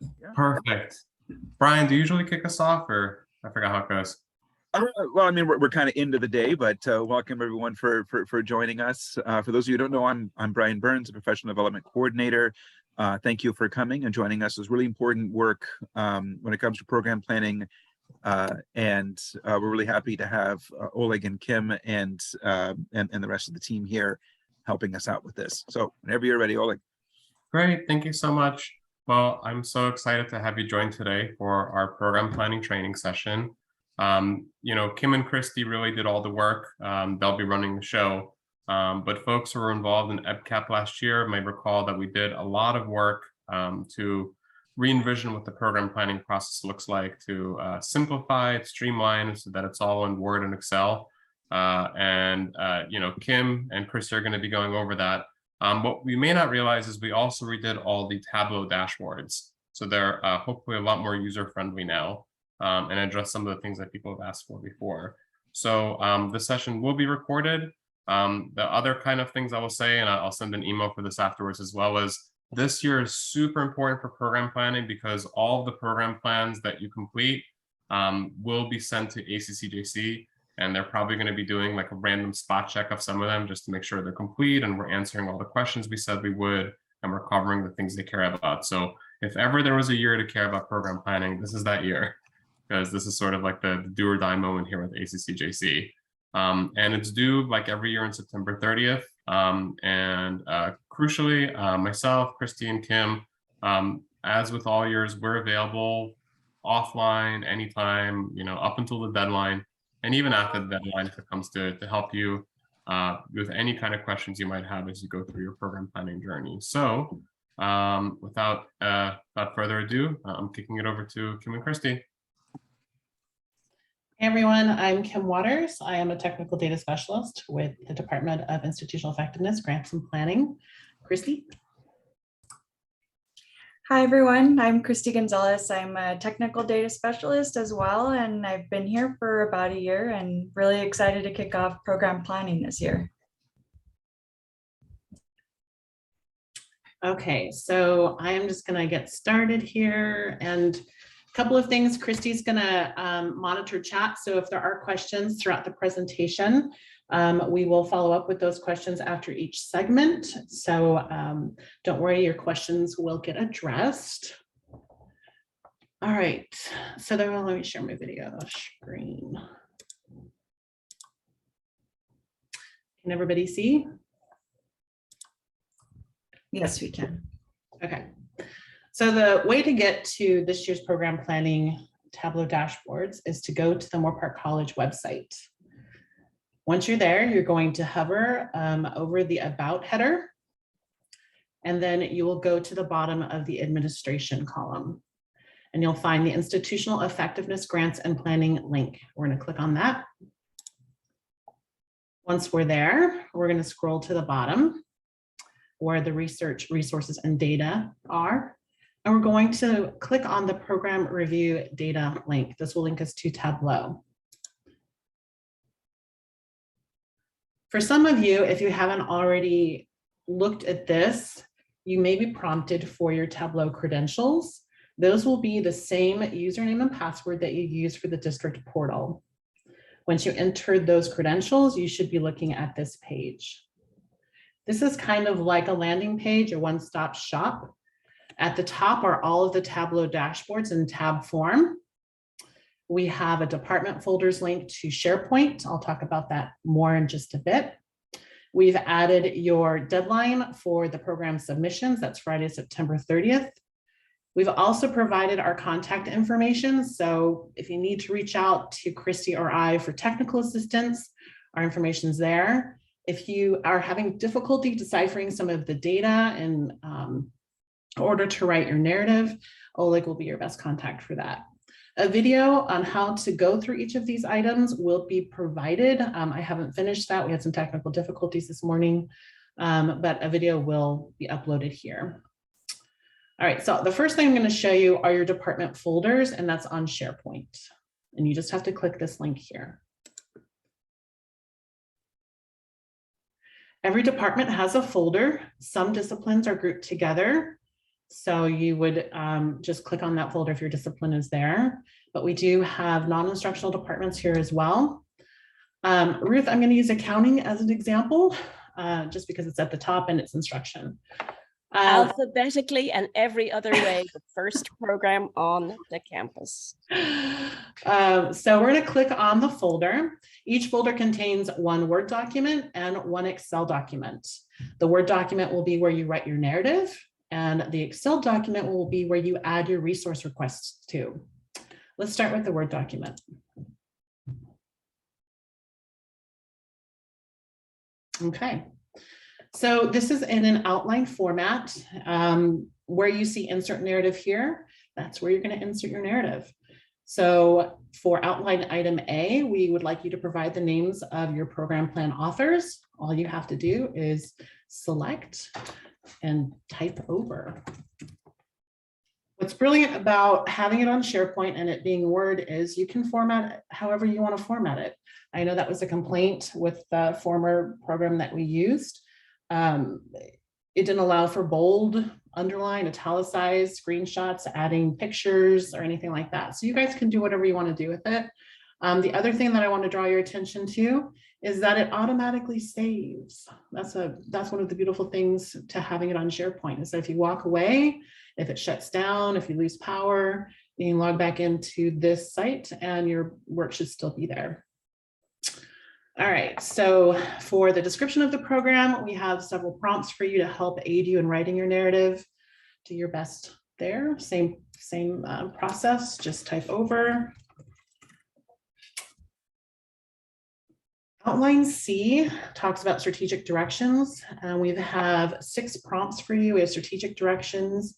Yeah. Perfect. Brian, do you usually kick us off, or I forgot how it goes? Well, I mean, we're kind of into the day, but welcome everyone for joining us. For those of you who don't know, I'm Brian Burns, a professional development coordinator. Thank you for coming and joining us. It's really important work when it comes to program planning, and we're really happy to have Oleg and Kim and the rest of the team here helping us out with this. So whenever you're ready, Oleg. Great, thank you so much. Well, I'm so excited to have you join today for our program planning training session. You know, Kim and Christy really did all the work. They'll be running the show. But folks who were involved in EBCAP last year may recall that we did a lot of work to re-envision what the program planning process looks like, to simplify it, streamline so that it's all in Word and Excel. You know, Kim and Christy are going to be going over that. What we may not realize is we also redid all the Tableau dashboards. So they're hopefully a lot more user-friendly now, and address some of the things that people have asked for before. So the session will be recorded. The other kind of things I will say, and I'll send an email for this afterwards as well, is this year is super important for program planning because all of the program plans that you complete will be sent to ACCJC. And they're probably going to be doing like a random spot check of some of them just to make sure they're complete and we're answering all the questions we said we would, and we're covering the things they care about. So if ever there was a year to care about program planning, this is that year, because this is sort of like the do or die moment here with ACCJC. And it's due like every year on September 30th. Crucially, myself, Christy, and Kim, as with all years, we're available offline anytime, you know, up until the deadline. And even after the deadline, if it comes to help you with any kind of questions you might have as you go through your program planning journey. So without further ado, I'm kicking it over to Kim and Christy. Hey everyone, I'm Kim Waters. I am a technical data specialist with the Department of Institutional Effectiveness, Grants and Planning. Christy? Hi everyone, I'm Christy Gonzalez. I'm a technical data specialist as well, and I've been here for about a year and really excited to kick off program planning this year. Okay, so I am just gonna get started here, and a couple of things. Christy's gonna monitor chat, so if there are questions throughout the presentation, we will follow up with those questions after each segment. So don't worry, your questions will get addressed. All right, so then let me share my video screen. Can everybody see? Yes, we can. Okay, so the way to get to this year's program planning Tableau dashboards is to go to the Moorpark College website. Once you're there, you're going to hover over the About header, and then you will go to the bottom of the administration column, and you'll find the Institutional Effectiveness Grants and Planning link. We're going to click on that. Once we're there, we're going to scroll to the bottom where the research, resources, and data are, and we're going to click on the Program Review Data link. This will link us to Tableau. For some of you, if you haven't already looked at this, you may be prompted for your Tableau credentials. Those will be the same username and password that you use for the district portal. Once you enter those credentials, you should be looking at this page. This is kind of like a landing page, a one-stop shop. At the top are all of the Tableau dashboards in tab form. We have a department folders link to SharePoint. I'll talk about that more in just a bit. We've added your deadline for the program submissions. That's Friday, September 30th. We've also provided our contact information. So if you need to reach out to Christy or I for technical assistance, our information's there. If you are having difficulty deciphering some of the data in order to write your narrative, Oleg will be your best contact for that. A video on how to go through each of these items will be provided. I haven't finished that. We had some technical difficulties this morning, but a video will be uploaded here. All right, so the first thing I'm going to show you are your department folders, and that's on SharePoint. And you just have to click this link here. Every department has a folder. Some disciplines are grouped together. So you would just click on that folder if your discipline is there. But we do have non-instructional departments here as well. Ruth, I'm going to use accounting as an example, just because it's at the top and it's instruction. Alphabetically and every other way, the first program on the campus. So we're going to click on the folder. Each folder contains one Word document and one Excel document. The Word document will be where you write your narrative, and the Excel document will be where you add your resource requests to. Let's start with the Word document. Okay. So this is in an outline format. Where you see insert narrative here, that's where you're going to insert your narrative. So for outline item A, we would like you to provide the names of your program plan authors. All you have to do is select and type over. What's brilliant about having it on SharePoint and it being Word is you can format it however you want to format it. I know that was a complaint with the former program that we used. It didn't allow for bold, underline, italicized, screenshots, adding pictures or anything like that. So you guys can do whatever you want to do with it. The other thing that I want to draw your attention to is that it automatically saves. That's one of the beautiful things to having it on SharePoint is that if you walk away, if it shuts down, if you lose power, you can log back into this site and your work should still be there. All right, so for the description of the program, we have several prompts for you to help aid you in writing your narrative. Do your best there. Same process, just type over. Outline C talks about strategic directions. We have 6 prompts for you. We have strategic directions,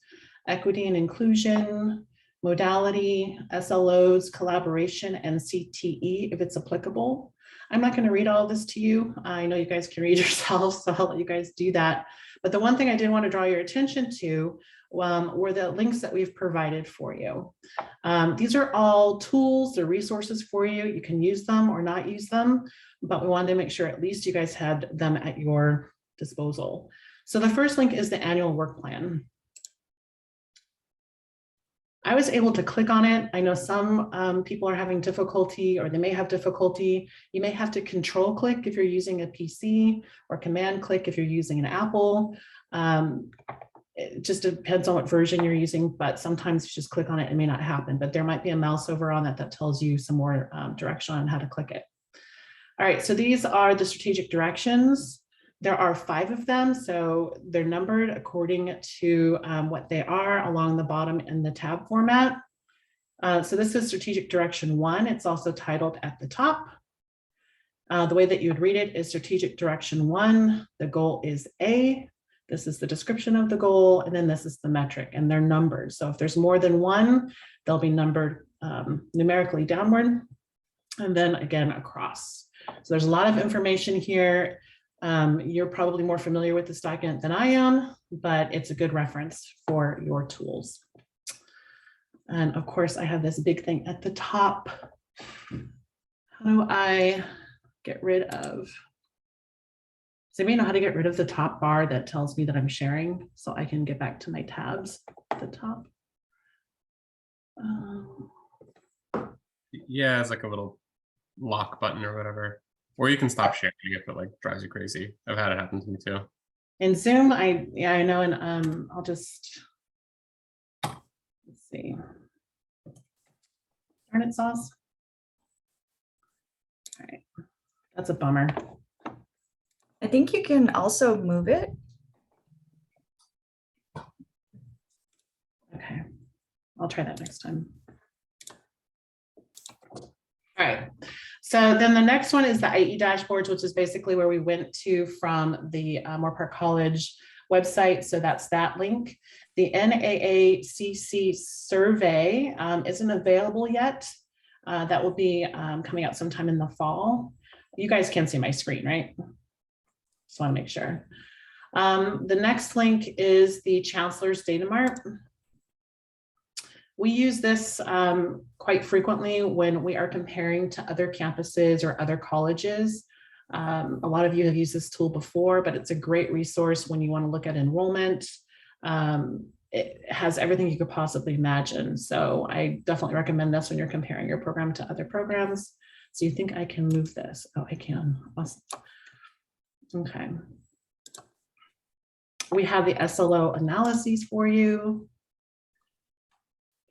equity and inclusion, modality, SLOs, collaboration, and CTE if it's applicable. I'm not going to read all of this to you. I know you guys can read yourselves, so I'll let you guys do that. But the one thing I did want to draw your attention to were the links that we've provided for you. These are all tools or resources for you. You can use them or not use them, but we wanted to make sure at least you guys had them at your disposal. So the first link is the annual work plan. I was able to click on it. I know some people are having difficulty or they may have difficulty. You may have to control click if you're using a PC or command click if you're using an Apple. It just depends on what version you're using, but sometimes you just click on it, it may not happen, but there might be a mouse over on it that tells you some more direction on how to click it. All right, so these are the strategic directions. There are 5 of them, so they're numbered according to what they are along the bottom in the tab format. So this is strategic direction 1. It's also titled at the top. The way that you would read it is strategic direction 1. The goal is A. This is the description of the goal, and then this is the metric, and they're numbered. So if there's more than 1, they'll be numbered numerically downward, and then again across. So there's a lot of information here. You're probably more familiar with this document than I am, but it's a good reference for your tools. And of course, I have this big thing at the top. How do I get rid of? Does anybody know how to get rid of the top bar that tells me that I'm sharing so I can get back to my tabs at the top? Yeah, it's like a little lock button or whatever. Or you can stop sharing if it like drives you crazy. I've had it happen to me too. In Zoom, I know, and I'll just, let's see. Darn it, sauce. All right, that's a bummer. I think you can also move it. Okay, I'll try that next time. All right. So then the next one is the IE dashboards, which is basically where we went to from the Moorpark College website. So that's that link. The NAACC survey isn't available yet. That will be coming out sometime in the fall. You guys can see my screen, right? Just want to make sure. The next link is the Chancellor's Data Mart. We use this quite frequently when we are comparing to other campuses or other colleges. A lot of you have used this tool before, but it's a great resource when you want to look at enrollment. has everything you could possibly imagine. So I definitely recommend this when you're comparing your program to other programs. So you think I can move this? Oh, I can. Awesome. Okay. We have the SLO analyses for you.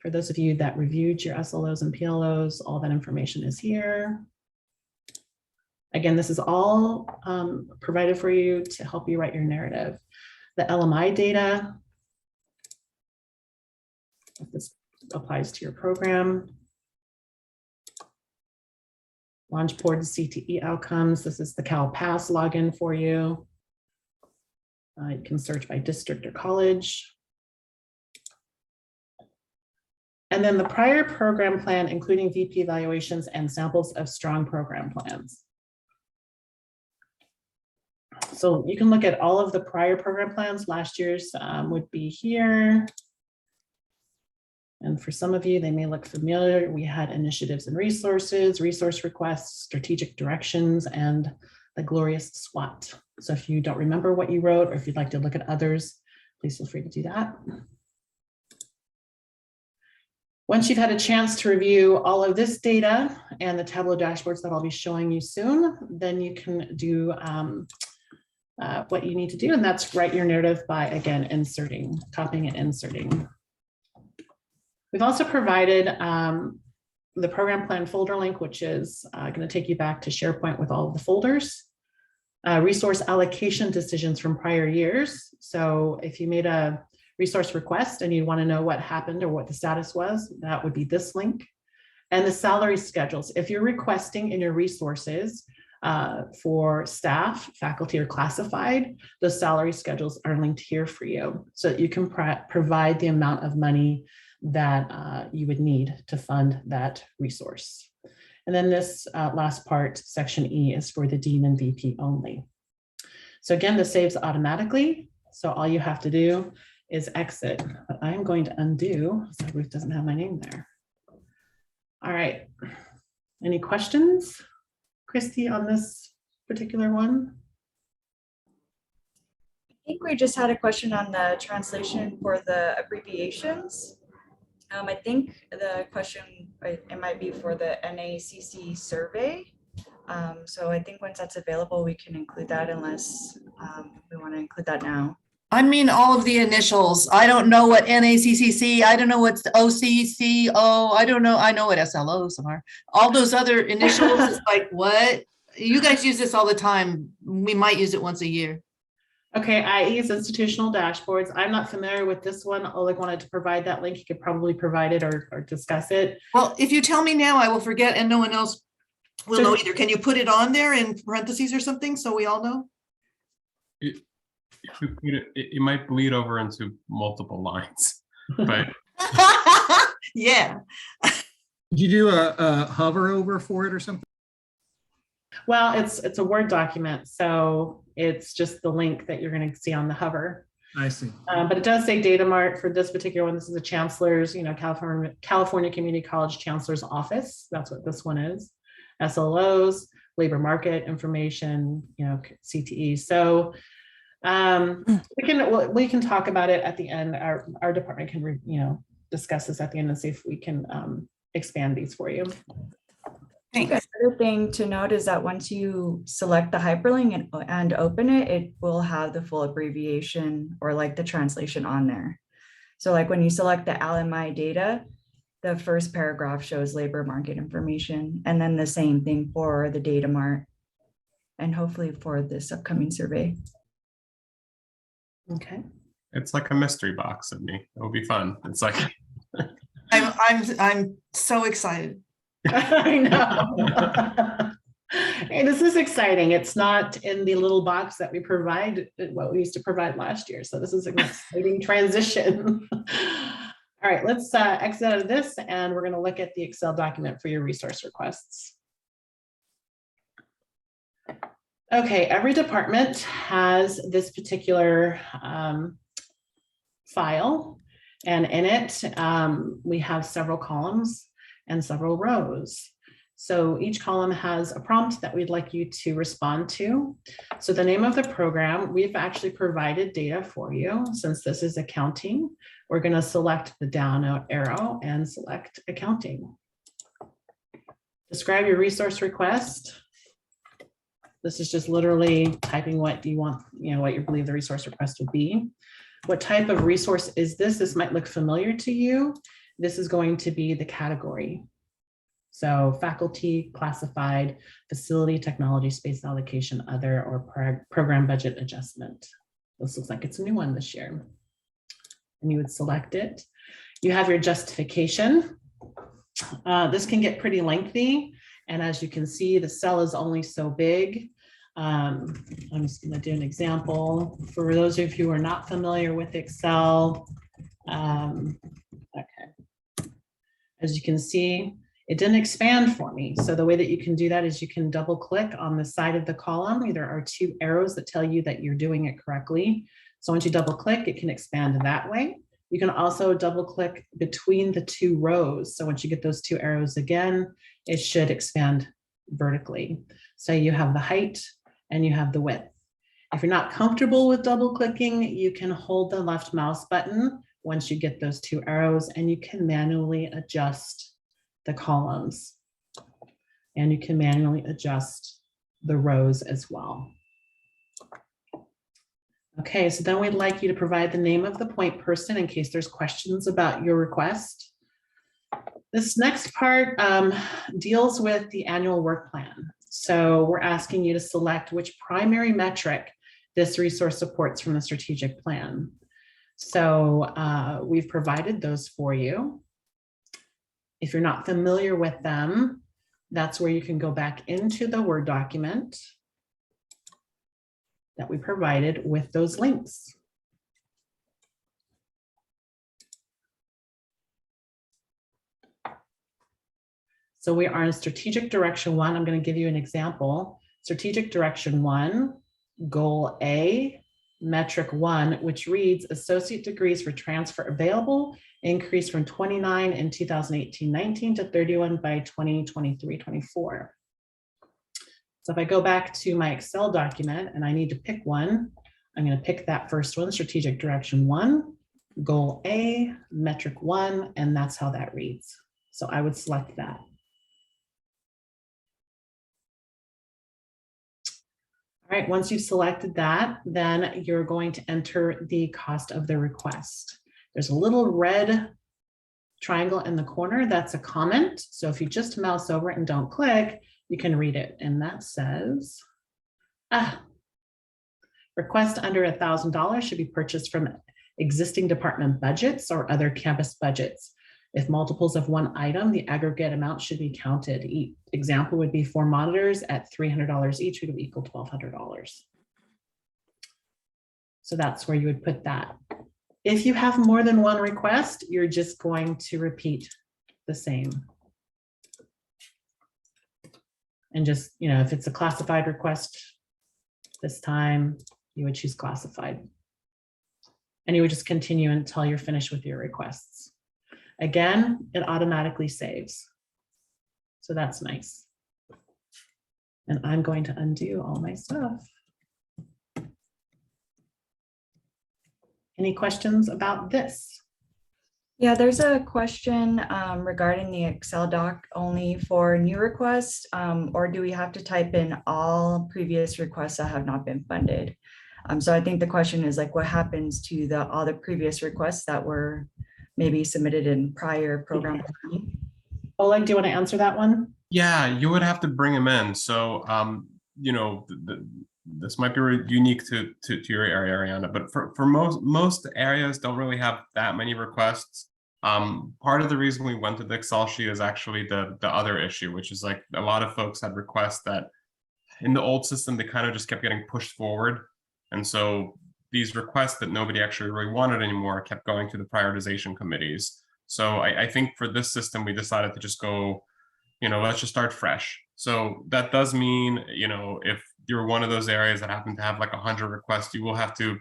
For those of you that reviewed your SLOs and PLOs, all that information is here. Again, this is all provided for you to help you write your narrative. The LMI data, if this applies to your program. Launch board CTE outcomes. This is the CalPass login for you. You can search by district or college. And then the prior program plan, including VP evaluations and samples of strong program plans. So you can look at all of the prior program plans. Last year's would be here. And for some of you, they may look familiar. We had initiatives and resources, resource requests, strategic directions, and the glorious SWOT. So if you don't remember what you wrote, or if you'd like to look at others, please feel free to do that. Once you've had a chance to review all of this data and the Tableau dashboards that I'll be showing you soon, then you can do what you need to do, and that's write your narrative by, again, inserting, copying and inserting. We've also provided the program plan folder link, which is going to take you back to SharePoint with all of the folders. Resource allocation decisions from prior years. So if you made a resource request and you want to know what happened or what the status was, that would be this link. And the salary schedules. If you're requesting in your resources for staff, faculty, or classified, those salary schedules are linked here for you so that you can provide the amount of money that you would need to fund that resource. And then this last part, section E, is for the dean and VP only. So again, this saves automatically. So all you have to do is exit, but I'm going to undo, so Ruth doesn't have my name there. All right, any questions, Christy, on this particular one? I think we just had a question on the translation for the abbreviations. I think the question, it might be for the NACC survey. So I think once that's available, we can include that unless we want to include that now. I mean, all of the initials. I don't know what NACCC, I don't know what's OCCO, I don't know, I know what SLOs are. All those other initials, it's like, what? You guys use this all the time. We might use it once a year. Okay, IE's institutional dashboards. I'm not familiar with this one. Oleg wanted to provide that link. He could probably provide it or discuss it. Well, if you tell me now, I will forget and no one else will know either. Can you put it on there in parentheses or something so we all know? It might bleed over into multiple lines, but yeah. Did you do a hover over for it or something? Well, it's a Word document, so it's just the link that you're going to see on the hover. I see. But it does say data mart for this particular one. This is the chancellor's, California Community College Chancellor's Office. That's what this one is. SLOs, labor market information, CTE. So we can talk about it at the end. Our department can discuss this at the end and see if we can expand these for you. Thanks. Another thing to note is that once you select the hyperlink and open it, it will have the full abbreviation or like the translation on there. So like when you select the LMI data, the first paragraph shows labor market information, and then the same thing for the data mart, and hopefully for this upcoming survey. Okay. it's like a mystery box of me. It will be fun. It's like I'm so excited. I know. Hey, this is exciting. It's not in the little box that we provide, what we used to provide last year. So this is an exciting transition. All right, let's exit out of this and we're going to look at the Excel document for your resource requests. Okay, every department has this particular file, and in it we have several columns and several rows. So each column has a prompt that we'd like you to respond to. So the name of the program, we've actually provided data for you. Since this is accounting, we're going to select the down arrow and select accounting. Describe your resource request. This is just literally typing what you want, what you believe the resource request would be. What type of resource is this? This might look familiar to you. This is going to be the category. So faculty, classified, facility, technology, space allocation, other, or program budget adjustment. This looks like it's a new one this year. And you would select it. You have your justification. This can get pretty lengthy. And as you can see, the cell is only so big. I'm just going to do an example. For those of you who are not familiar with Excel, okay. As you can see, it didn't expand for me. So the way that you can do that is you can double click on the side of the column. There are two arrows that tell you that you're doing it correctly. So once you double click, it can expand that way. You can also double click between the two rows. So once you get those two arrows again, it should expand vertically. So you have the height and you have the width. If you're not comfortable with double clicking, you can hold the left mouse button once you get those two arrows, and you can manually adjust the columns, and you can manually adjust the rows as well. Okay, so then we'd like you to provide the name of the point person in case there's questions about your request. This next part deals with the annual work plan. So we're asking you to select which primary metric this resource supports from the strategic plan. So we've provided those for you. If you're not familiar with them, that's where you can go back into the Word document that we provided with those links. So we are in strategic direction 1. I'm going to give you an example. Strategic direction 1, goal A, metric 1, which reads associate degrees for transfer available increased from 29 in 2018-19 to 31 by 2023-24. So if I go back to my Excel document and I need to pick one, I'm going to pick that first one, strategic direction 1, goal A, metric 1, and that's how that reads. So I would select that. All right, once you've selected that, then you're going to enter the cost of the request. There's a little red triangle in the corner. That's a comment. So if you just mouse over it and don't click, you can read it. And that says, request under $1,000 should be purchased from existing department budgets or other campus budgets. If multiples of one item, the aggregate amount should be counted. Each example would be 4 monitors at $300 each would equal $1,200. So that's where you would put that. If you have more than one request, you're just going to repeat the same. And just, if it's a classified request this time, you would choose classified. And you would just continue until you're finished with your requests. Again, it automatically saves. So that's nice. And I'm going to undo all my stuff. Any questions about this? Yeah, there's a question regarding the Excel doc only for new requests, or do we have to type in all previous requests that have not been funded? So I think the question is like, what happens to all the previous requests that were maybe submitted in prior program planning? Oleg, do you want to answer that one? Yeah, you would have to bring them in. So, this might be unique to your area, Ariana, but for most areas don't really have that many requests. Part of the reason we went to the Excel sheet is actually the other issue, which is like a lot of folks had requests that in the old system, they kind of just kept getting pushed forward. And so these requests that nobody actually really wanted anymore kept going to the prioritization committees. So I think for this system, we decided to just go, let's just start fresh. So that does mean, if you're one of those areas that happen to have like 100 requests, you will have to,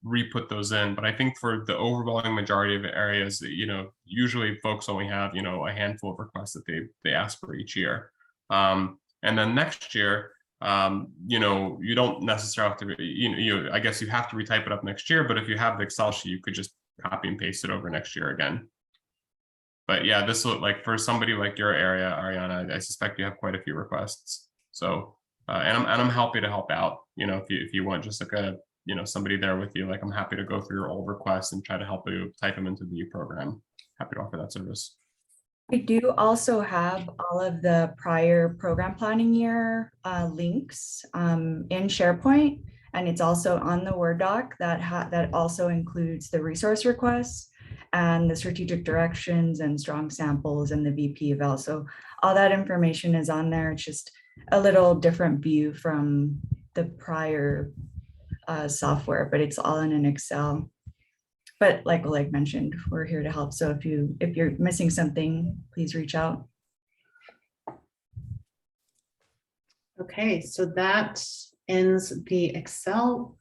re-put those in. But I think for the overwhelming majority of areas, usually folks only have, a handful of requests that they ask for each year. And then next year, you don't necessarily have to, I guess you have to retype it up next year, but if you have the Excel sheet, you could just copy and paste it over next year again. But yeah, this will, like, for somebody like your area, Ariana, I suspect you have quite a few requests. So, and I'm happy to help out, if you want just like somebody there with you, like I'm happy to go through your old requests and try to help you type them into the new program. Happy to offer that service. We do also have all of the prior program planning year links in SharePoint, and it's also on the Word doc that also includes the resource requests and the strategic directions and strong samples and the VP eval. So all that information is on there. It's just a little different view from the prior software, but it's all in an Excel. But like Oleg mentioned, we're here to help. So if you're missing something, please reach out. Okay, so that ends the Excel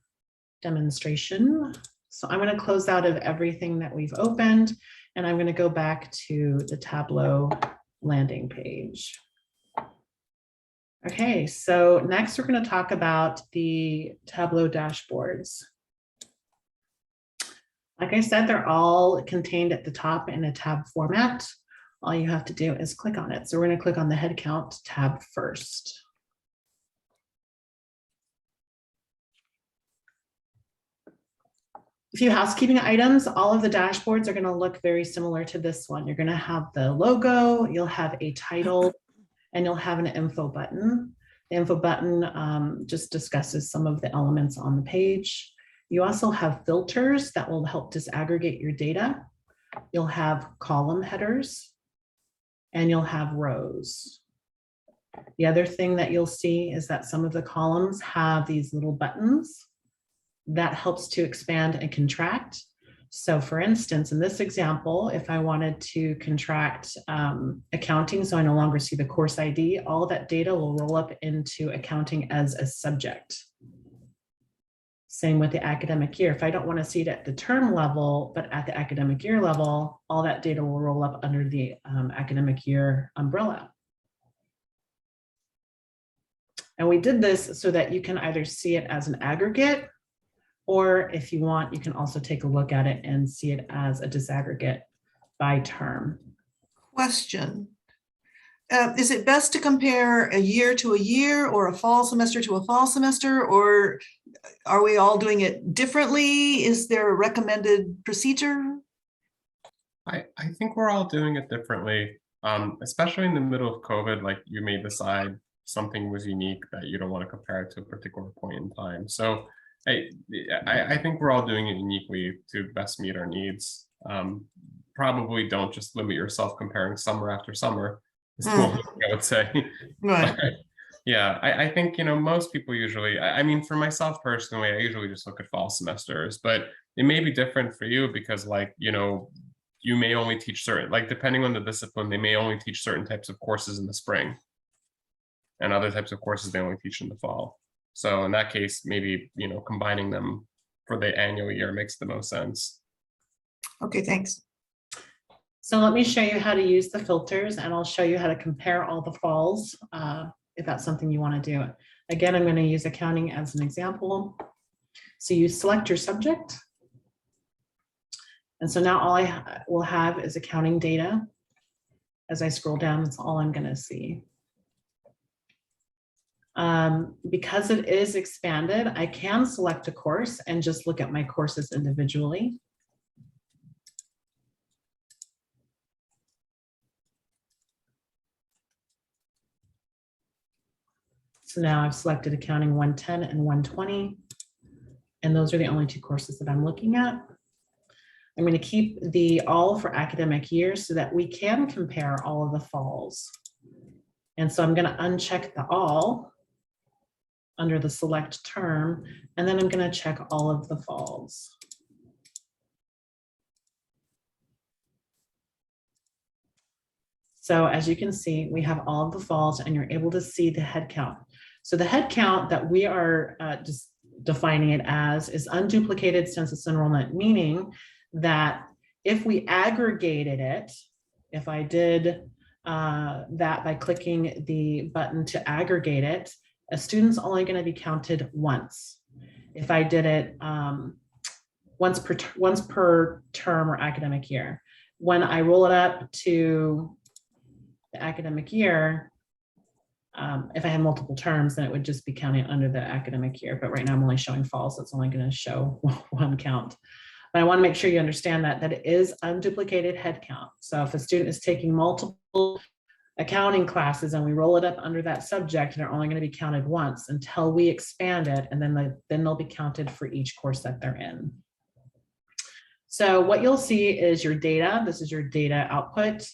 demonstration. So I'm going to close out of everything that we've opened, and I'm going to go back to the Tableau landing page. Okay, so next we're going to talk about the Tableau dashboards. Like I said, they're all contained at the top in a tab format. All you have to do is click on it. So we're going to click on the headcount tab first. A few housekeeping items. All of the dashboards are going to look very similar to this one. You're going to have the logo, you'll have a title, and you'll have an info button. The info button just discusses some of the elements on the page. You also have filters that will help disaggregate your data. You'll have column headers, and you'll have rows. The other thing that you'll see is that some of the columns have these little buttons that helps to expand and contract. So for instance, in this example, if I wanted to contract accounting, so I no longer see the course ID, all that data will roll up into accounting as a subject. Same with the academic year. If I don't want to see it at the term level, but at the academic year level, all that data will roll up under the academic year umbrella. And we did this so that you can either see it as an aggregate, or if you want, you can also take a look at it and see it as a disaggregate by term. Question. Is it best to compare a year to a year or a fall semester to a fall semester, or are we all doing it differently? Is there a recommended procedure? I think we're all doing it differently, especially in the middle of COVID. Like, you may decide something was unique that you don't want to compare it to a particular point in time. So I think we're all doing it uniquely to best meet our needs. Probably don't just limit yourself comparing summer after summer. I would say. Right. Yeah, I think, most people usually, I mean, for myself personally, I usually just look at fall semesters, but it may be different for you because, like, you may only teach certain, like, depending on the discipline, they may only teach certain types of courses in the spring, and other types of courses they only teach in the fall. So in that case, maybe, combining them for the annual year makes the most sense. Okay, thanks. So let me show you how to use the filters, and I'll show you how to compare all the falls if that's something you want to do. Again, I'm going to use accounting as an example. So you select your subject. And so now all I will have is accounting data. As I scroll down, that's all I'm going to see. Because it is expanded, I can select a course and just look at my courses individually. So now I've selected accounting 110 and 120, and those are the only two courses that I'm looking at. I'm going to keep the all for academic year so that we can compare all of the falls. And so I'm going to uncheck the all under the select term, and then I'm going to check all of the falls. So as you can see, we have all of the falls, and you're able to see the head count. So the head count that we are just defining it as is unduplicated census enrollment, meaning that if we aggregated it, if I did that by clicking the button to aggregate it, a student's only going to be counted once. If I did it once per term or academic year, when I roll it up to the academic year, if I had multiple terms, then it would just be counting under the academic year. But right now I'm only showing fall, so it's only going to show one count. But I want to make sure you understand that it is unduplicated head count. So if a student is taking multiple accounting classes and we roll it up under that subject, they're only going to be counted once until we expand it, and then they'll be counted for each course that they're in. So what you'll see is your data. This is your data output.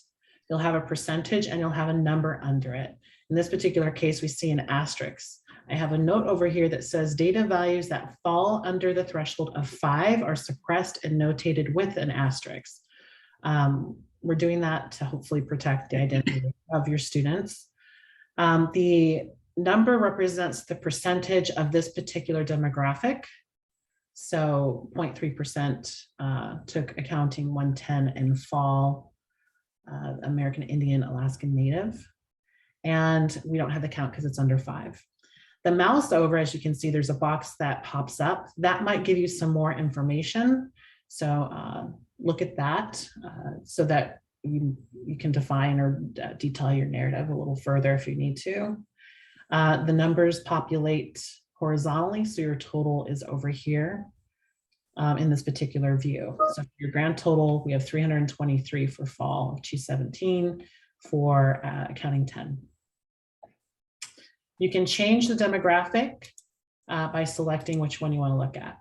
You'll have a percentage and you'll have a number under it. In this particular case, we see an asterisk. I have a note over here that says data values that fall under the threshold of 5 are suppressed and notated with an asterisk. We're doing that to hopefully protect the identity of your students. The number represents the percentage of this particular demographic. So 0.3% took accounting 110 in fall, American Indian, Alaskan Native. And we don't have the count because it's under 5. The mouse over, as you can see, there's a box that pops up. That might give you some more information. So look at that so that you can define or detail your narrative a little further if you need to. The numbers populate horizontally, so your total is over here in this particular view. So your grand total, we have 323 for fall of 217 for accounting 10. You can change the demographic by selecting which one you want to look at.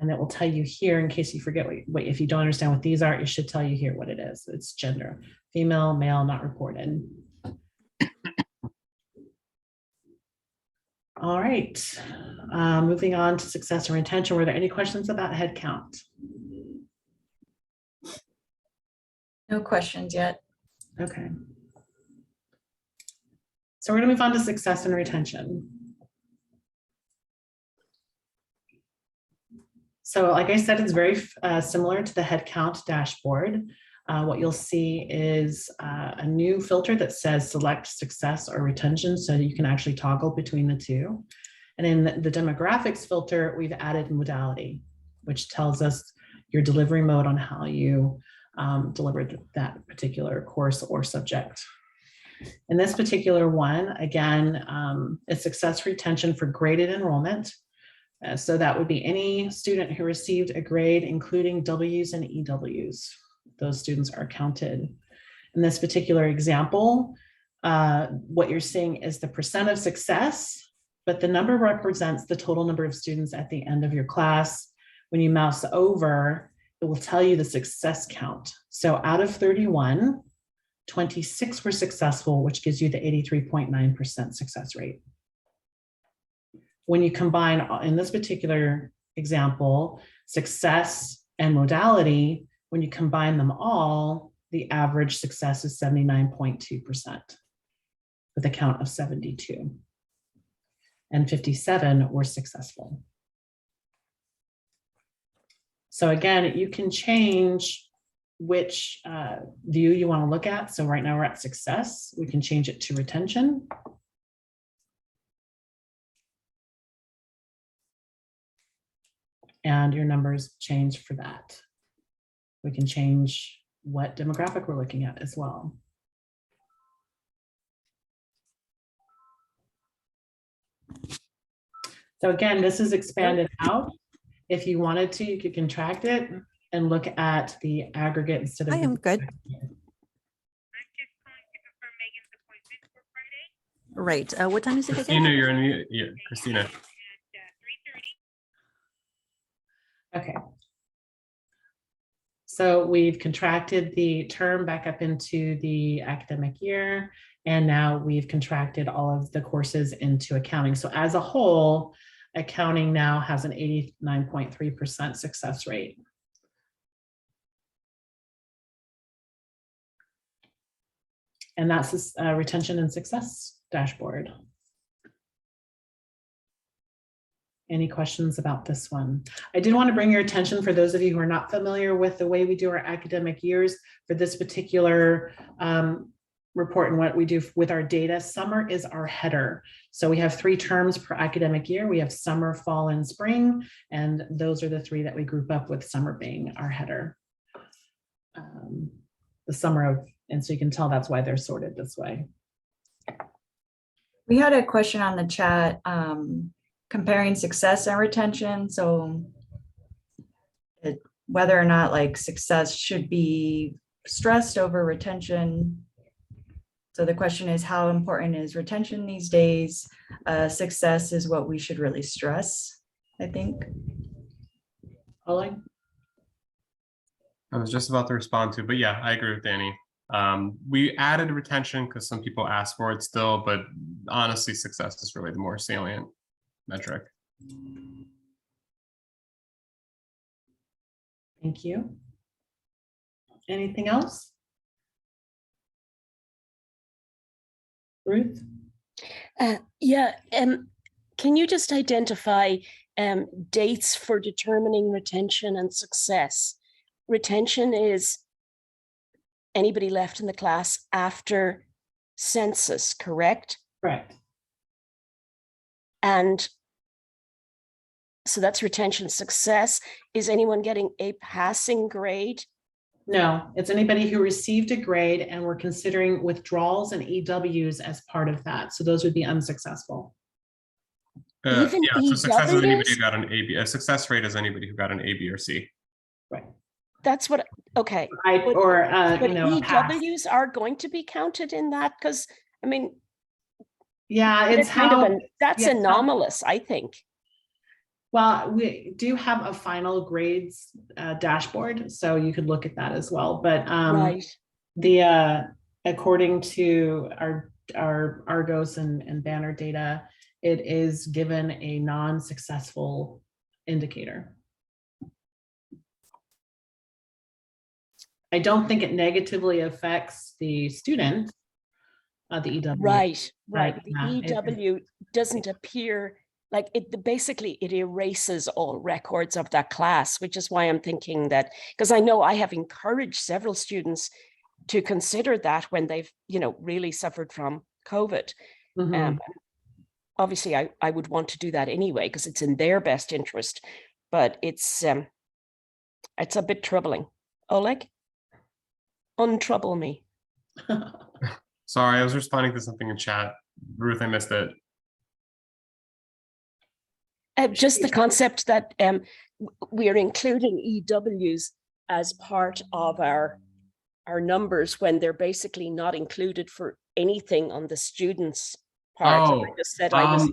And it will tell you here, in case you forget, if you don't understand what these are, it should tell you here what it is. It's gender, female, male, not reported. All right, moving on to success and retention. Were there any questions about head count? No questions yet. Okay. So we're going to move on to success and retention. So like I said, it's very similar to the head count dashboard. What you'll see is a new filter that says select success or retention, so that you can actually toggle between the two. And in the demographics filter, we've added modality, which tells us your delivery mode on how you delivered that particular course or subject. In this particular one, again, it's success retention for graded enrollment. So that would be any student who received a grade, including W's and EW's. Those students are counted. In this particular example, what you're seeing is the percent of success, but the number represents the total number of students at the end of your class. When you mouse over, it will tell you the success count. So out of 31, 26 were successful, which gives you the 83.9% success rate. When you combine, in this particular example, success and modality, when you combine them all, the average success is 79.2% with a count of 72. And 57 were successful. So again, you can change which view you want to look at. So right now we're at success. We can change it to retention. And your numbers change for that. We can change what demographic we're looking at as well. So again, this is expanded out. If you wanted to, you could contract it and look at the aggregate instead of. I am good. Right. What time is it again? Christina, you're in mute. Yeah, Christina. Okay. So we've contracted the term back up into the academic year, and now we've contracted all of the courses into accounting. So as a whole, accounting now has an 89.3% success rate. And that's this retention and success dashboard. Any questions about this one? I did want to bring your attention, for those of you who are not familiar with the way we do our academic years for this particular report and what we do with our data. Summer is our header. So we have 3 terms per academic year. We have summer, fall, and spring, and those are the 3 that we group up with, summer being our header. The summer of, and so you can tell that's why they're sorted this way. We had a question on the chat comparing success and retention. So whether or not like success should be stressed over retention. So the question is, how important is retention these days? Success is what we should really stress, I think. Oleg? I was just about to respond to, but yeah, I agree with Danny. We added retention because some people ask for it still, but honestly, success is really the more salient metric. Thank you. Anything else? Ruth? Yeah, can you just identify dates for determining retention and success? Retention is anybody left in the class after census, correct? Correct. And so that's retention. Success is anyone getting a passing grade? No, it's anybody who received a grade and we're considering withdrawals and EWs as part of that. So those would be unsuccessful. Even yeah, so success is anybody EWs? who got an A, B. A success rate is anybody who got an A, B, or C. Right. That's what, okay. Right. Or, But you know, a pass. EWs are going to be counted in that? Because, I mean, Yeah, it's how, that's yeah, anomalous, I think. well, we do have a final grades dashboard, so you could look at that as well. But Right. the according to our Argos and Banner data, it is given a non-successful indicator. I don't think it negatively affects the student, the EW. Right, right. But, The yeah, EW doesn't appear like it basically it erases all records of that class, which is why I'm thinking that, because I know I have encouraged several students to consider that when they've, you know, really suffered from COVID. Mhm. Obviously, I would want to do that anyway, because it's in their best interest, but it's a bit troubling. Oleg, untrouble me. Sorry, I was responding to something in chat. Ruth, I missed it. Just the concept that we are including EWs as part of our numbers when they're basically not included for anything on the students' part. Oh, I just said I was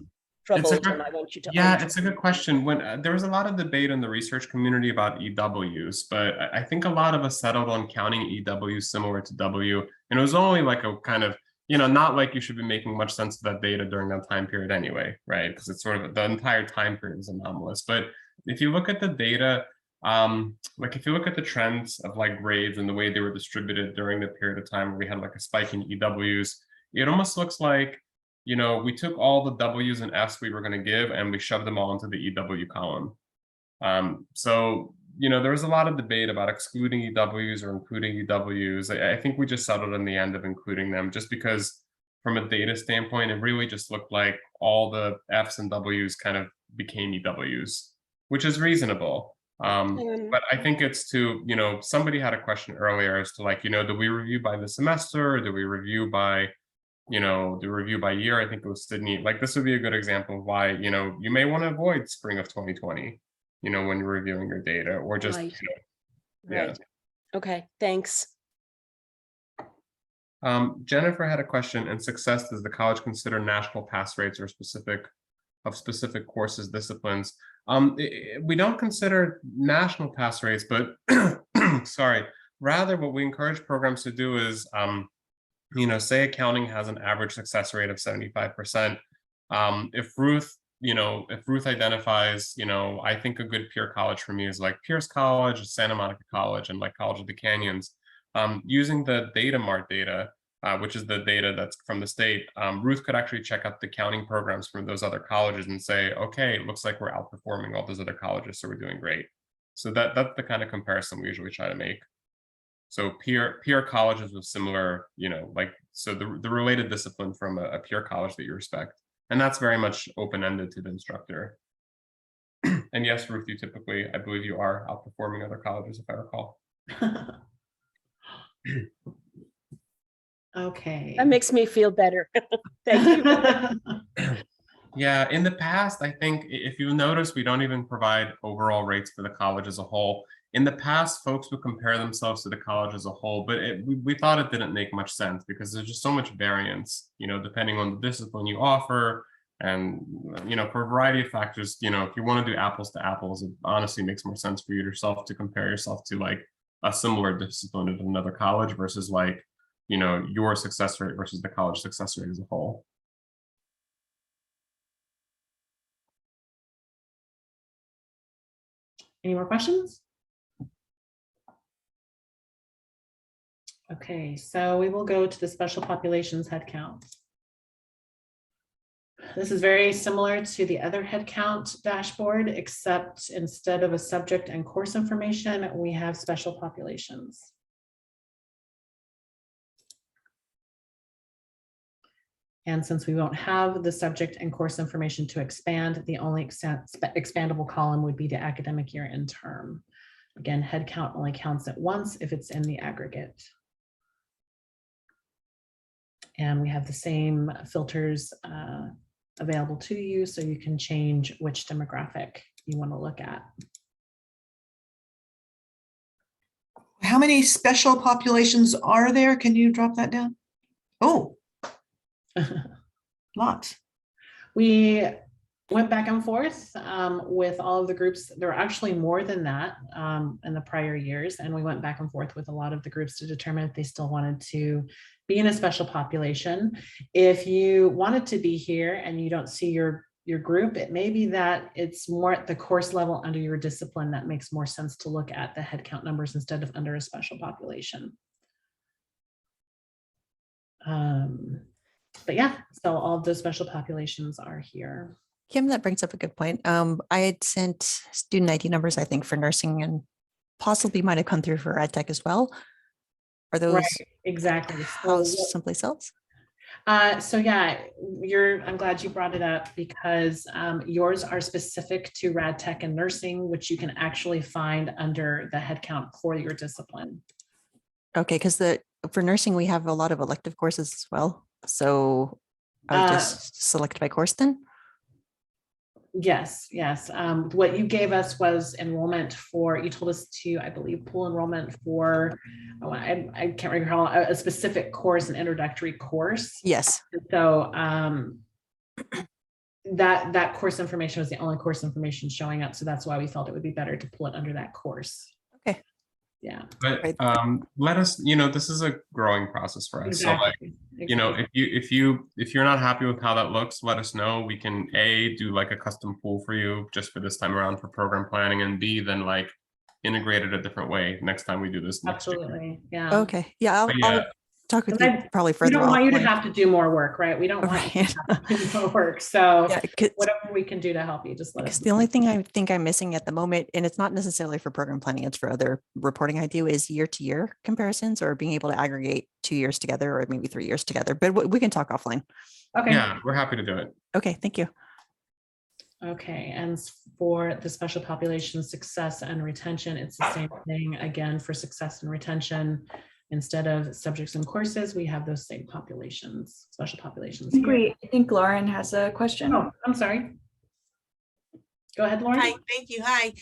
troubled good, and I want you to. yeah, it's a good question. When there was a lot of debate in the research community about EWs, but I think a lot of us settled on counting EWs similar to W, and it was only like a kind of, you know, not like you should be making much sense of that data during that time period anyway, right? Because it's sort of the entire time period is anomalous. But if you look at the data, like if you look at the trends of like grades and the way they were distributed during the period of time where we had like a spike in EWs, it almost looks like, you know, we took all the W's and F's we were going to give and we shoved them all into the EW column. So, you know, there was a lot of debate about excluding EWs or including EWs. I think we just settled in the end of including them just because from a data standpoint, it really just looked like all the F's and W's kind of became EWs, which is reasonable. But I think it's to, you know, somebody had a question earlier as to like, you know, do we review by the semester or do we review by, you know, the review by year? I think it was Sydney. Like this would be a good example of why, you know, you may want to avoid spring of 2020, you know, when you're reviewing your data or just, Right. you know, yeah. Right. Okay, thanks. Jennifer had a question. In success, does the college consider national pass rates or specific courses, disciplines? We don't consider national pass rates, but sorry, rather what we encourage programs to do is, you know, say accounting has an average success rate of 75%. If Ruth identifies, you know, I think a good peer college for me is like Pierce College, Santa Monica College, and like College of the Canyons. Using the data mart data, which is the data that's from the state, Ruth could actually check out the counting programs from those other colleges and say, okay, it looks like we're outperforming all those other colleges, so we're doing great. So that's the kind of comparison we usually try to make. So peer colleges with similar, so the related discipline from a peer college that you respect. And that's very much open-ended to the instructor. And yes, Ruth, you typically, I believe you are outperforming other colleges, if I recall. Okay. That makes me feel better. Thank you. Yeah, in the past, I think if you notice, we don't even provide overall rates for the college as a whole. In the past, folks would compare themselves to the college as a whole, but we thought it didn't make much sense because there's just so much variance, depending on the discipline you offer. And, for a variety of factors, if you want to do apples to apples, it honestly makes more sense for you yourself to compare yourself to like a similar discipline at another college versus like, your success rate versus the college success rate as a whole. Any more questions? Okay, so we will go to the special populations headcount. This is very similar to the other headcount dashboard, except instead of a subject and course information, we have special populations. And since we won't have the subject and course information to expand, the only expandable column would be the academic year and term. Again, headcount only counts at once if it's in the aggregate. And we have the same filters available to you, so you can change which demographic you want to look at. How many special populations are there? Can you drop that down? Oh, lots. We went back and forth with all of the groups. There were actually more than that in the prior years, and we went back and forth with a lot of the groups to determine if they still wanted to be in a special population. If you wanted to be here and you don't see your group, it may be that it's more at the course level under your discipline that makes more sense to look at the headcount numbers instead of under a special population. But yeah, so all of those special populations are here. Kim, that brings up a good point. I had sent student ID numbers, I think, for nursing and possibly might have come through for ed tech as well. Are those right, exactly housed someplace else? So yeah, I'm glad you brought it up because yours are specific to rad tech and nursing, which you can actually find under the headcount for your discipline. Okay, because for nursing, we have a lot of elective courses as well. So I would just select by course then? Yes. What you gave us was enrollment for, you told us to, I believe, pull enrollment for, I can't recall, a specific course, an introductory course. Yes. So that course information was the only course information showing up. So that's why we felt it would be better to pull it under that course. Okay. Yeah. But let us, this is a growing process for us. Exactly. So like, if you're not happy with how that looks, let us know. We can do like a custom pool for you just for this time around for program planning, and B, then like integrate it a different way next time we do this. Absolutely. Yeah. Okay. Yeah. I'll talk with you probably further. We don't want you to have to do more work, right? We don't want you to have to do more work. So whatever we can do to help you, just let us know. The only thing I think I'm missing at the moment, and it's not necessarily for program planning, it's for other reporting I do, is year-to-year comparisons or being able to aggregate 2 years together or maybe 3 years together. But we can talk offline. Okay. Yeah, we're happy to do it. Okay. Thank you. Okay, and for the special population success and retention, it's the same thing again for success and retention. Instead of subjects and courses, we have those same populations, special populations. I think Lauren has a question. Oh, I'm sorry. Go ahead, Lauren. Hi, thank you. Hi.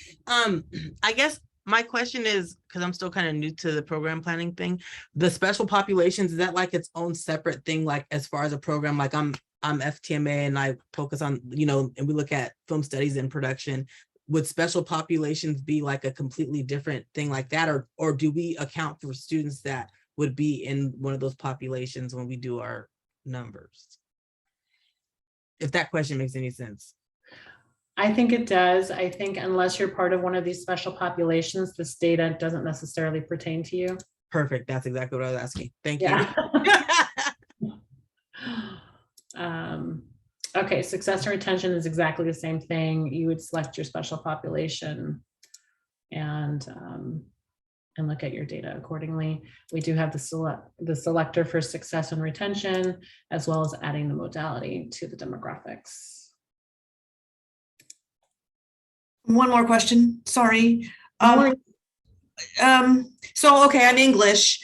I guess my question is, because I'm still kind of new to the program planning thing, the special populations, is that like its own separate thing, like as far as a program, like I'm FTMA and I focus on, and we look at film studies and production. Would special populations be like a completely different thing like that? Or do we account for students that would be in one of those populations when we do our numbers? If that question makes any sense. I think it does. I think unless you're part of one of these special populations, this data doesn't necessarily pertain to you. Perfect. That's exactly what I was asking. Thank you. Okay, success and retention is exactly the same thing. You would select your special population and look at your data accordingly. We do have the selector for success and retention, as well as adding the modality to the demographics. One more question, sorry. So, okay, I'm English.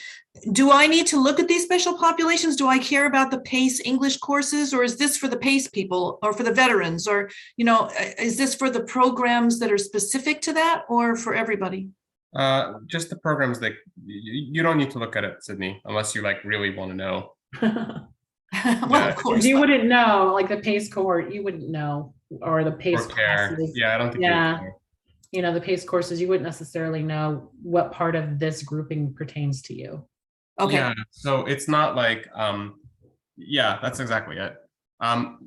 Do I need to look at these special populations? Do I care about the PACE English courses, or is this for the PACE people or for the veterans, or, you know, is this for the programs that are specific to that or for everybody? Just the programs that you don't need to look at it, Sydney, unless you like really want to know. Well, of course. You wouldn't know, like the PACE cohort, you wouldn't know, or the PACE classes. Yeah, I don't think you would care. You know, the PACE courses, you wouldn't necessarily know what part of this grouping pertains to you. Okay. Yeah, so it's not like, yeah, that's exactly it. On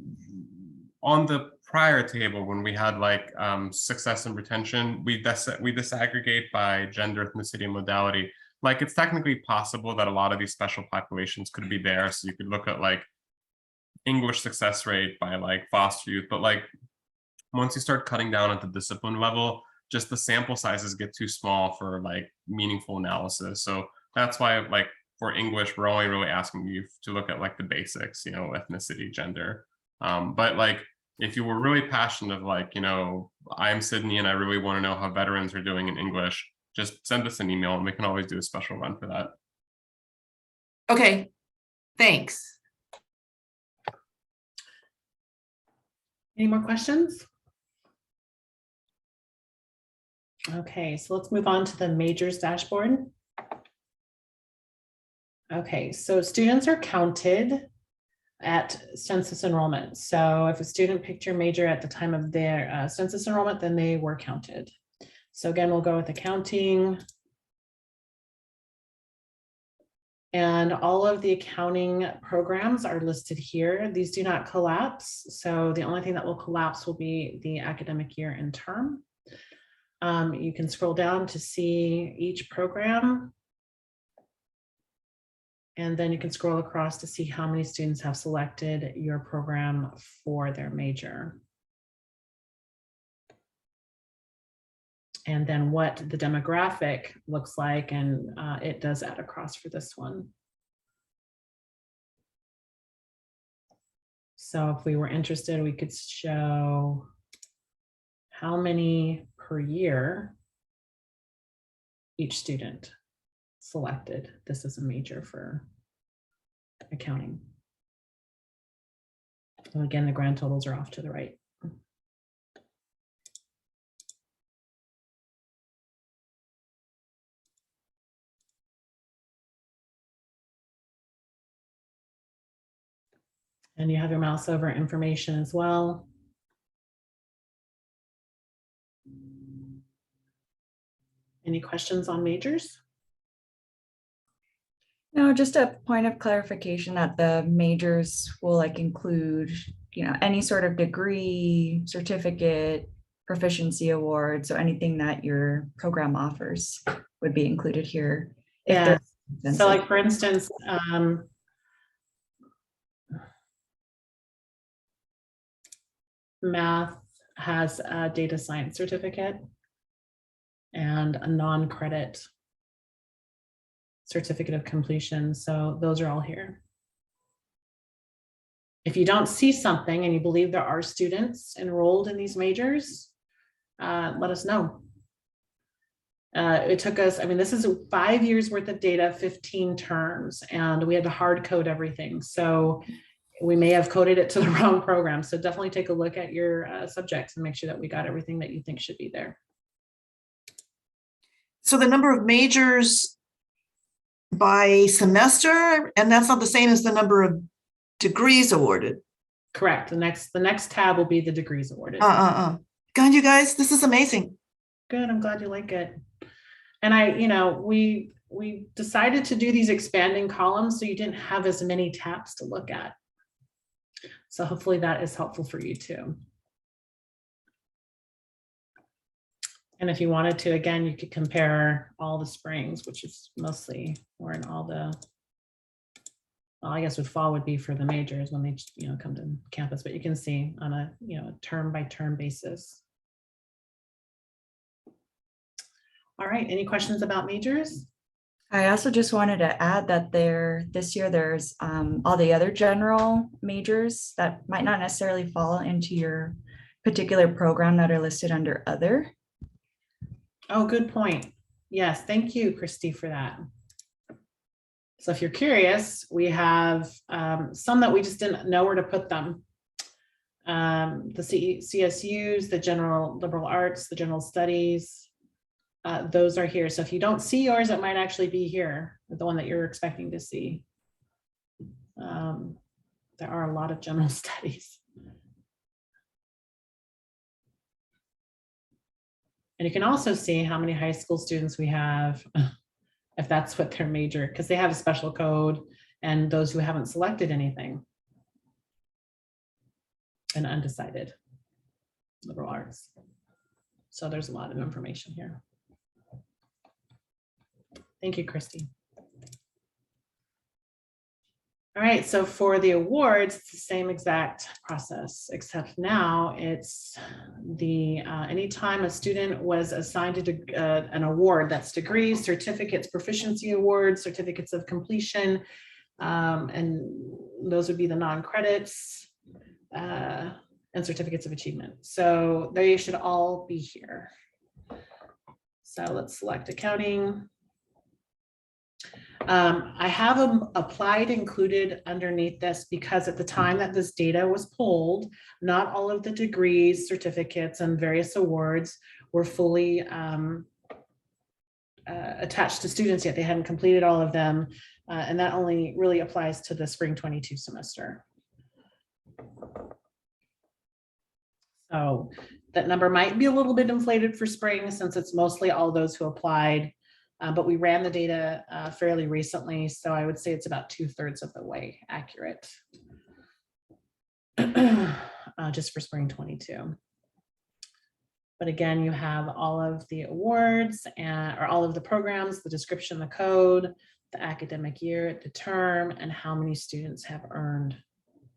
the prior table, when we had like success and retention, we disaggregate by gender, ethnicity, and modality. Like, it's technically possible that a lot of these special populations could be there. So you could look at like English success rate by like foster youth, but like once you start cutting down at the discipline level, just the sample sizes get too small for like meaningful analysis. So that's why like for English, we're only really asking you to look at like the basics, you know, ethnicity, gender. But like, if you were really passionate of like, you know, I'm Sydney and I really want to know how veterans are doing in English, just send us an email and we can always do a special run for that. Okay, thanks. Any more questions? Okay, so let's move on to the majors dashboard. Okay, so students are counted at census enrollment. So if a student picked your major at the time of their census enrollment, then they were counted. So again, we'll go with accounting. And all of the accounting programs are listed here. These do not collapse. So the only thing that will collapse will be the academic year and term. You can scroll down to see each program. And then you can scroll across to see how many students have selected your program for their major. And then what the demographic looks like, and it does add across for this one. So if we were interested, we could show how many per year each student selected. This is a major for accounting. So again, the grand totals are off to the right. And you have your mouse over information as well. Any questions on majors? No, just a point of clarification that the majors will like include, you know, any sort of degree, certificate, proficiency award. So anything that your program offers would be included here. Yeah. So like for instance, math has a data science certificate and a non-credit certificate of completion. So those are all here. If you don't see something and you believe there are students enrolled in these majors, let us know. It took us, I mean, this is 5 years worth of data, 15 terms, and we had to hard code everything. So we may have coded it to the wrong program. So definitely take a look at your subjects and make sure that we got everything that you think should be there. So the number of majors by semester, and that's not the same as the number of degrees awarded. Correct. The next tab will be the degrees awarded. God, you guys, this is amazing. Good. I'm glad you like it. And we decided to do these expanding columns so you didn't have as many tabs to look at. So hopefully that is helpful for you too. And if you wanted to, again, you could compare all the springs, which is mostly, we're in all the well, I guess would fall would be for the majors when they, come to campus, but you can see on a, term by term basis. All right, any questions about majors? I also just wanted to add that this year there's all the other general majors that might not necessarily fall into your particular program that are listed under other. Oh, good point. Yes, thank you, Christy, for that. So if you're curious, we have some that we just didn't know where to put them. The CSUs, the general liberal arts, the general studies, those are here. So if you don't see yours, it might actually be here, the one that you're expecting to see. There are a lot of general studies. And you can also see how many high school students we have, if that's what their major, because they have a special code, and those who haven't selected anything. And undecided liberal arts. So there's a lot of information here. Thank you, Christy. All right, so for the awards, it's the same exact process, except now it's the anytime a student was assigned an award, that's degrees, certificates, proficiency awards, certificates of completion, and those would be the non-credits and certificates of achievement. So they should all be here. So let's select accounting. I have applied included underneath this because at the time that this data was pulled, not all of the degrees, certificates, and various awards were fully attached to students yet. They hadn't completed all of them, and that only really applies to the spring 22 semester. So that number might be a little bit inflated for spring since it's mostly all those who applied. But we ran the data fairly recently, so I would say it's about 2/3 of the way accurate, just for spring 22. But again, you have all of the awards or all of the programs, the description, the code, the academic year, the term, and how many students have earned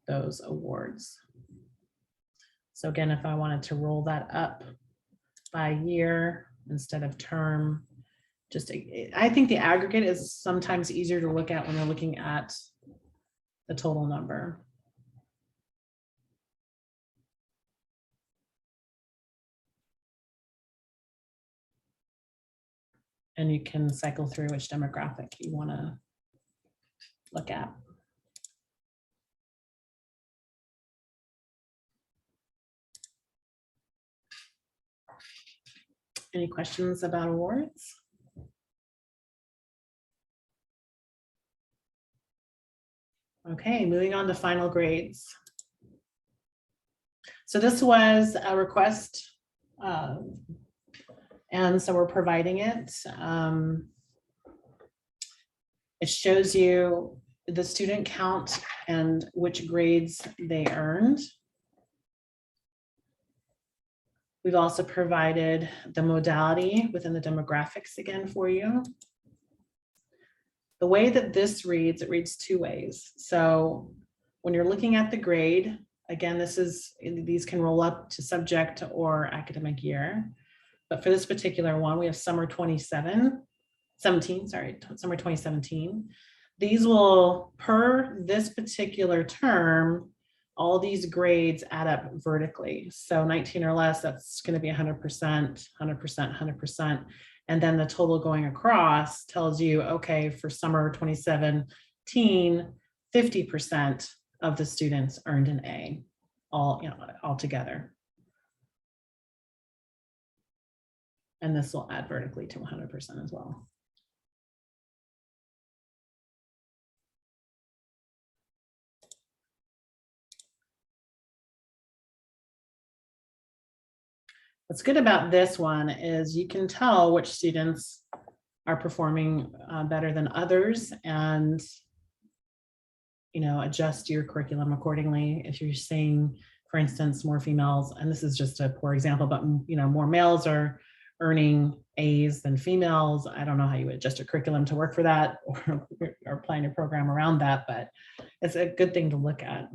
those awards. So again, if I wanted to roll that up by year instead of term, I think the aggregate is sometimes easier to look at when you're looking at the total number. And you can cycle through which demographic you want to look at. Any questions about awards? Okay, moving on to final grades. So this was a request, and so we're providing it. It shows you the student count and which grades they earned. We've also provided the modality within the demographics again for you. The way that this reads, it reads two ways. So when you're looking at the grade, again, these can roll up to subject or academic year. But for this particular one, we have summer 2017. These will, per this particular term, all these grades add up vertically. So 19 or less, that's going to be 100%, 100%, 100%. And then the total going across tells you, okay, for summer 2017, 50% of the students earned an A, all together. And this will add vertically to 100% as well. What's good about this one is you can tell which students are performing better than others and adjust your curriculum accordingly. If you're seeing, for instance, more females, and this is just a poor example, but more males are earning A's than females. I don't know how you would adjust a curriculum to work for that or plan your program around that, but it's a good thing to look at.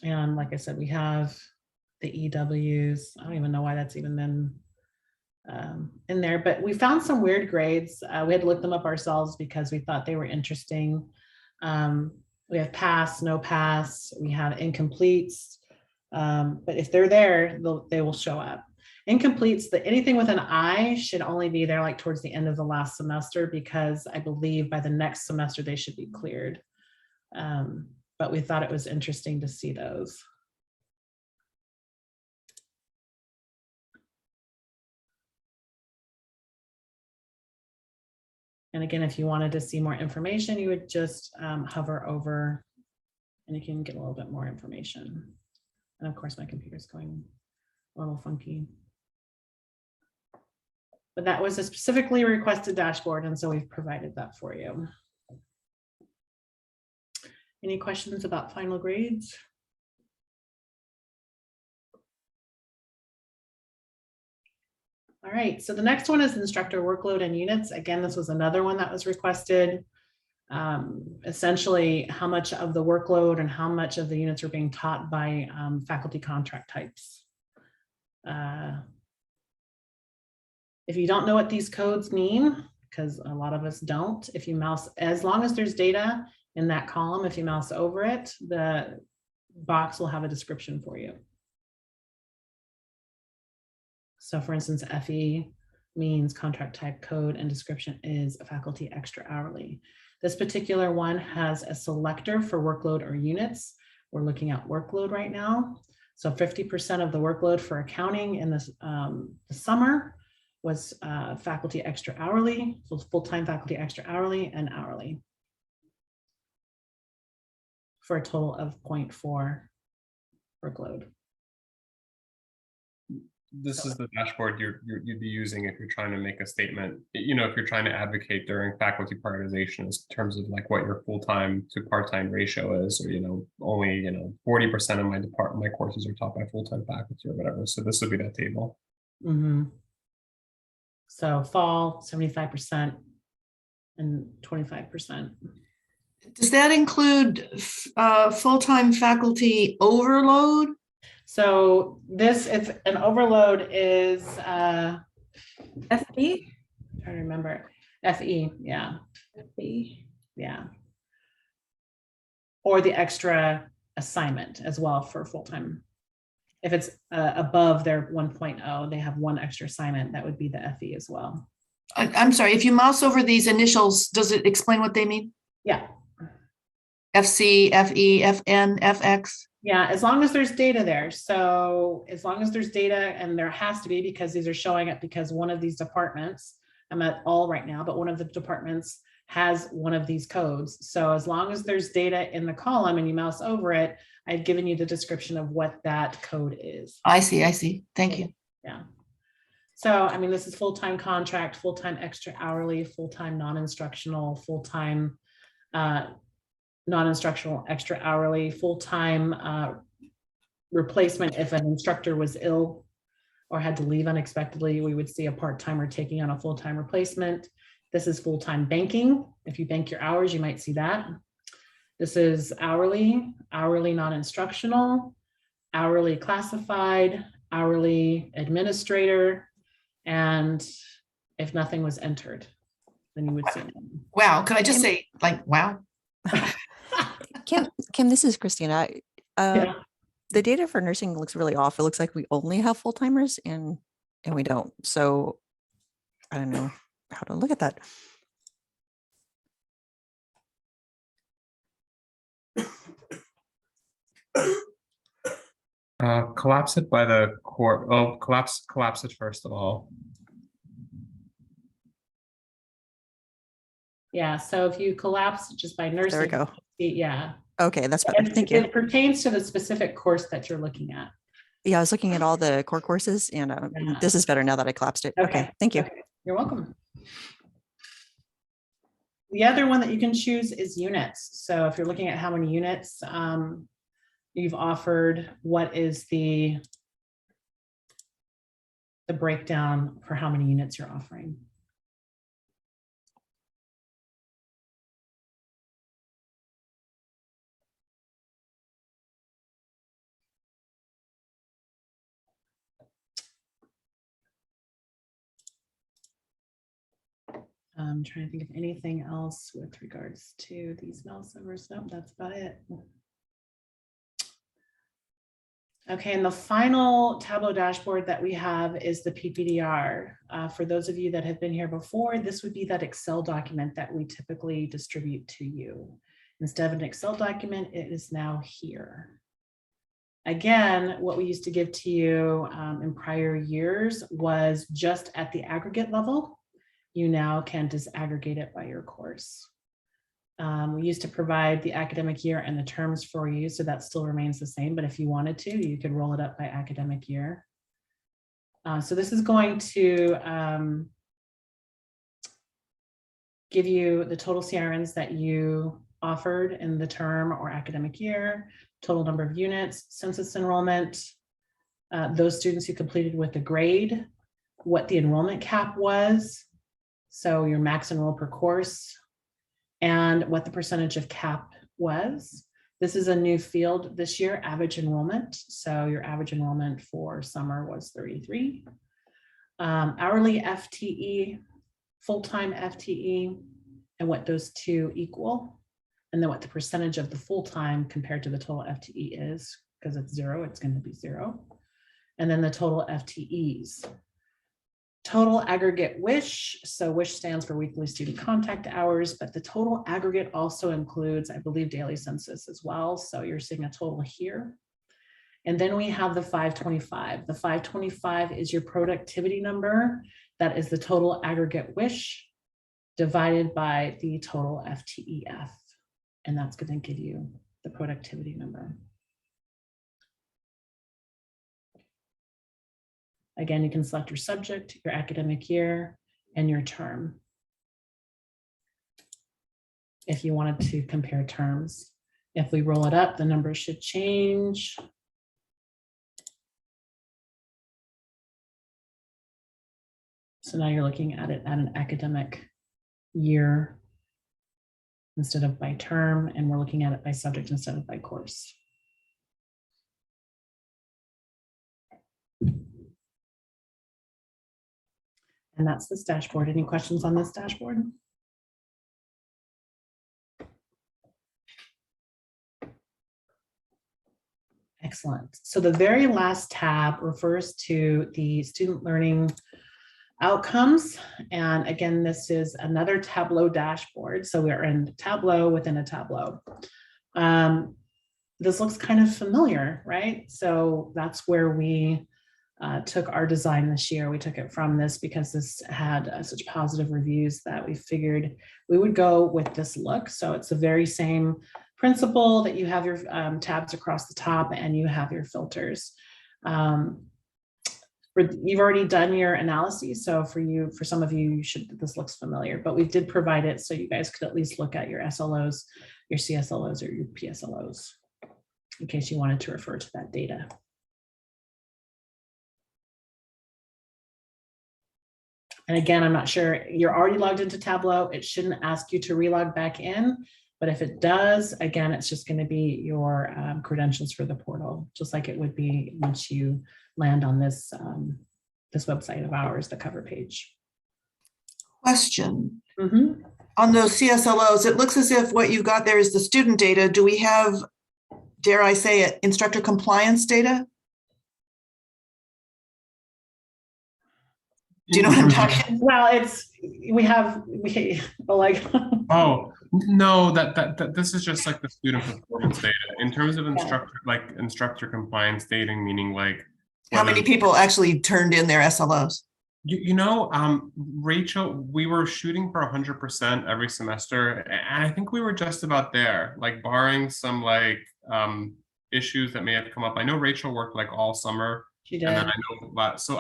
And like I said, we have the EWs. I don't even know why that's even been in there, but we found some weird grades. We had to look them up ourselves because we thought they were interesting. We have pass, no pass, we have incompletes, but if they're there, they will show up. Incompletes, anything with an I should only be there like towards the end of the last semester, because I believe by the next semester they should be cleared. But we thought it was interesting to see those. And again, if you wanted to see more information, you would just hover over and you can get a little bit more information. And of course, my computer's going a little funky. But that was a specifically requested dashboard, and so we've provided that for you. Any questions about final grades? All right, so the next one is instructor workload and units. Again, this was another one that was requested. Essentially, how much of the workload and how much of the units are being taught by faculty contract types. If you don't know what these codes mean, because a lot of us don't, if you mouse, as long as there's data in that column, if you mouse over it, the box will have a description for you. So for instance, FE means contract type, code, and description is a faculty extra hourly. This particular one has a selector for workload or units. We're looking at workload right now. So 50% of the workload for accounting in this the summer was faculty extra hourly, so full-time faculty extra hourly and hourly, for a total of 0.4 workload. This is the dashboard you'd be using if you're trying to make a statement, you know, if you're trying to advocate during faculty prioritization in terms of like what your full-time to part-time ratio is, or, you know, only, you know, 40% of my courses are taught by full-time faculty or whatever. So this would be that table. Mm-hmm. So fall 75% and 25%. Does that include full-time faculty overload? So this, it's an overload is FB? I'm trying to remember. FE, yeah. FB. Yeah. Or the extra assignment as well for full-time. If it's above their 1.0, they have one extra assignment, that would be the FE as well. I'm sorry, if you mouse over these initials, does it explain what they mean? Yeah. FC, FE, FN, FX? Yeah, as long as there's data there. So as long as there's data, and there has to be, because these are showing up because one of these departments, I'm at all right now, but one of the departments has one of these codes. So as long as there's data in the column and you mouse over it, I've given you the description of what that code is. I see. Thank you. Yeah. So, I mean, this is full-time contract, full-time extra hourly, full-time non-instructional, full-time non-instructional extra hourly, full-time replacement. If an instructor was ill or had to leave unexpectedly, we would see a part-timer taking on a full-time replacement. This is full-time banking. If you bank your hours, you might see that. This is hourly, hourly non-instructional, hourly classified, hourly administrator, and if nothing was entered, then you would see them. Wow, could I just say, like, wow? Kim, this is Christina. Yeah. The data for nursing looks really off. It looks like we only have full-timers and we don't. So I don't know how to look at that. Collapse it by the core. Oh, collapse it first of all. Yeah, so if you collapse just by nursing, There we go. yeah. Okay, that's better. Thank you. It pertains to the specific course that you're looking at. Yeah, I was looking at all the core courses, and Yeah. this is better now that I collapsed it. Okay, thank you. Okay. You're welcome. The other one that you can choose is units. So if you're looking at how many units you've offered, what is the the breakdown for how many units you're offering. I'm trying to think of anything else with regards to these mail servers. No, that's about it. Okay, and the final Tableau dashboard that we have is the PPDR. For those of you that have been here before, this would be that Excel document that we typically distribute to you. Instead of an Excel document, it is now here. Again, what we used to give to you in prior years was just at the aggregate level. You now can disaggregate it by your course. We used to provide the academic year and the terms for you, so that still remains the same, but if you wanted to, you could roll it up by academic year. So this is going to give you the total CRNs that you offered in the term or academic year, total number of units, census enrollment, those students who completed with a grade, what the enrollment cap was, so your max enroll per course, and what the percentage of cap was. This is a new field this year, average enrollment. So your average enrollment for summer was 33. Hourly FTE, full-time FTE, and what those two equal. And then what the percentage of the full-time compared to the total FTE is, because it's 0, it's going to be 0. And then the total FTEs. Total aggregate WISH, so WISH stands for weekly student contact hours, but the total aggregate also includes, I believe, daily census as well. So you're seeing a total here. And then we have the 525. The 525 is your productivity number. That is the total aggregate WISH divided by the total FTEF. And that's going to give you the productivity number. Again, you can select your subject, your academic year, and your term. If you wanted to compare terms. If we roll it up, the numbers should change. So now you're looking at it at an academic year instead of by term, and we're looking at it by subject instead of by course. And that's this dashboard. Any questions on this dashboard? Excellent. So the very last tab refers to the student learning outcomes. And again, this is another Tableau dashboard. So we're in Tableau within a Tableau. This looks kind of familiar, right? So that's where we took our design this year. We took it from this because this had such positive reviews that we figured we would go with this look. So it's the very same principle that you have your tabs across the top and you have your filters. You've already done your analyses. So for some of you, this looks familiar, but we did provide it so you guys could at least look at your SLOs, your CSLOs, or your PSLOs in case you wanted to refer to that data. And again, I'm not sure, you're already logged into Tableau. It shouldn't ask you to relog back in, but if it does, again, it's just going to be your credentials for the portal, just like it would be once you land on this, this website of ours, the cover page. Question. On those CSLOs, it looks as if what you got there is the student data. Do we have, dare I say it, instructor compliance data? Do you know what I'm talking? Well, we like. Oh no, that this is just like the student performance data in terms of instructor compliance data, meaning like how many people actually turned in their SLOs. You know, Rachel, we were shooting for 100% every semester, and I think we were just about there, like barring some like issues that may have come up. I know Rachel worked like all summer. She did. And then I know, so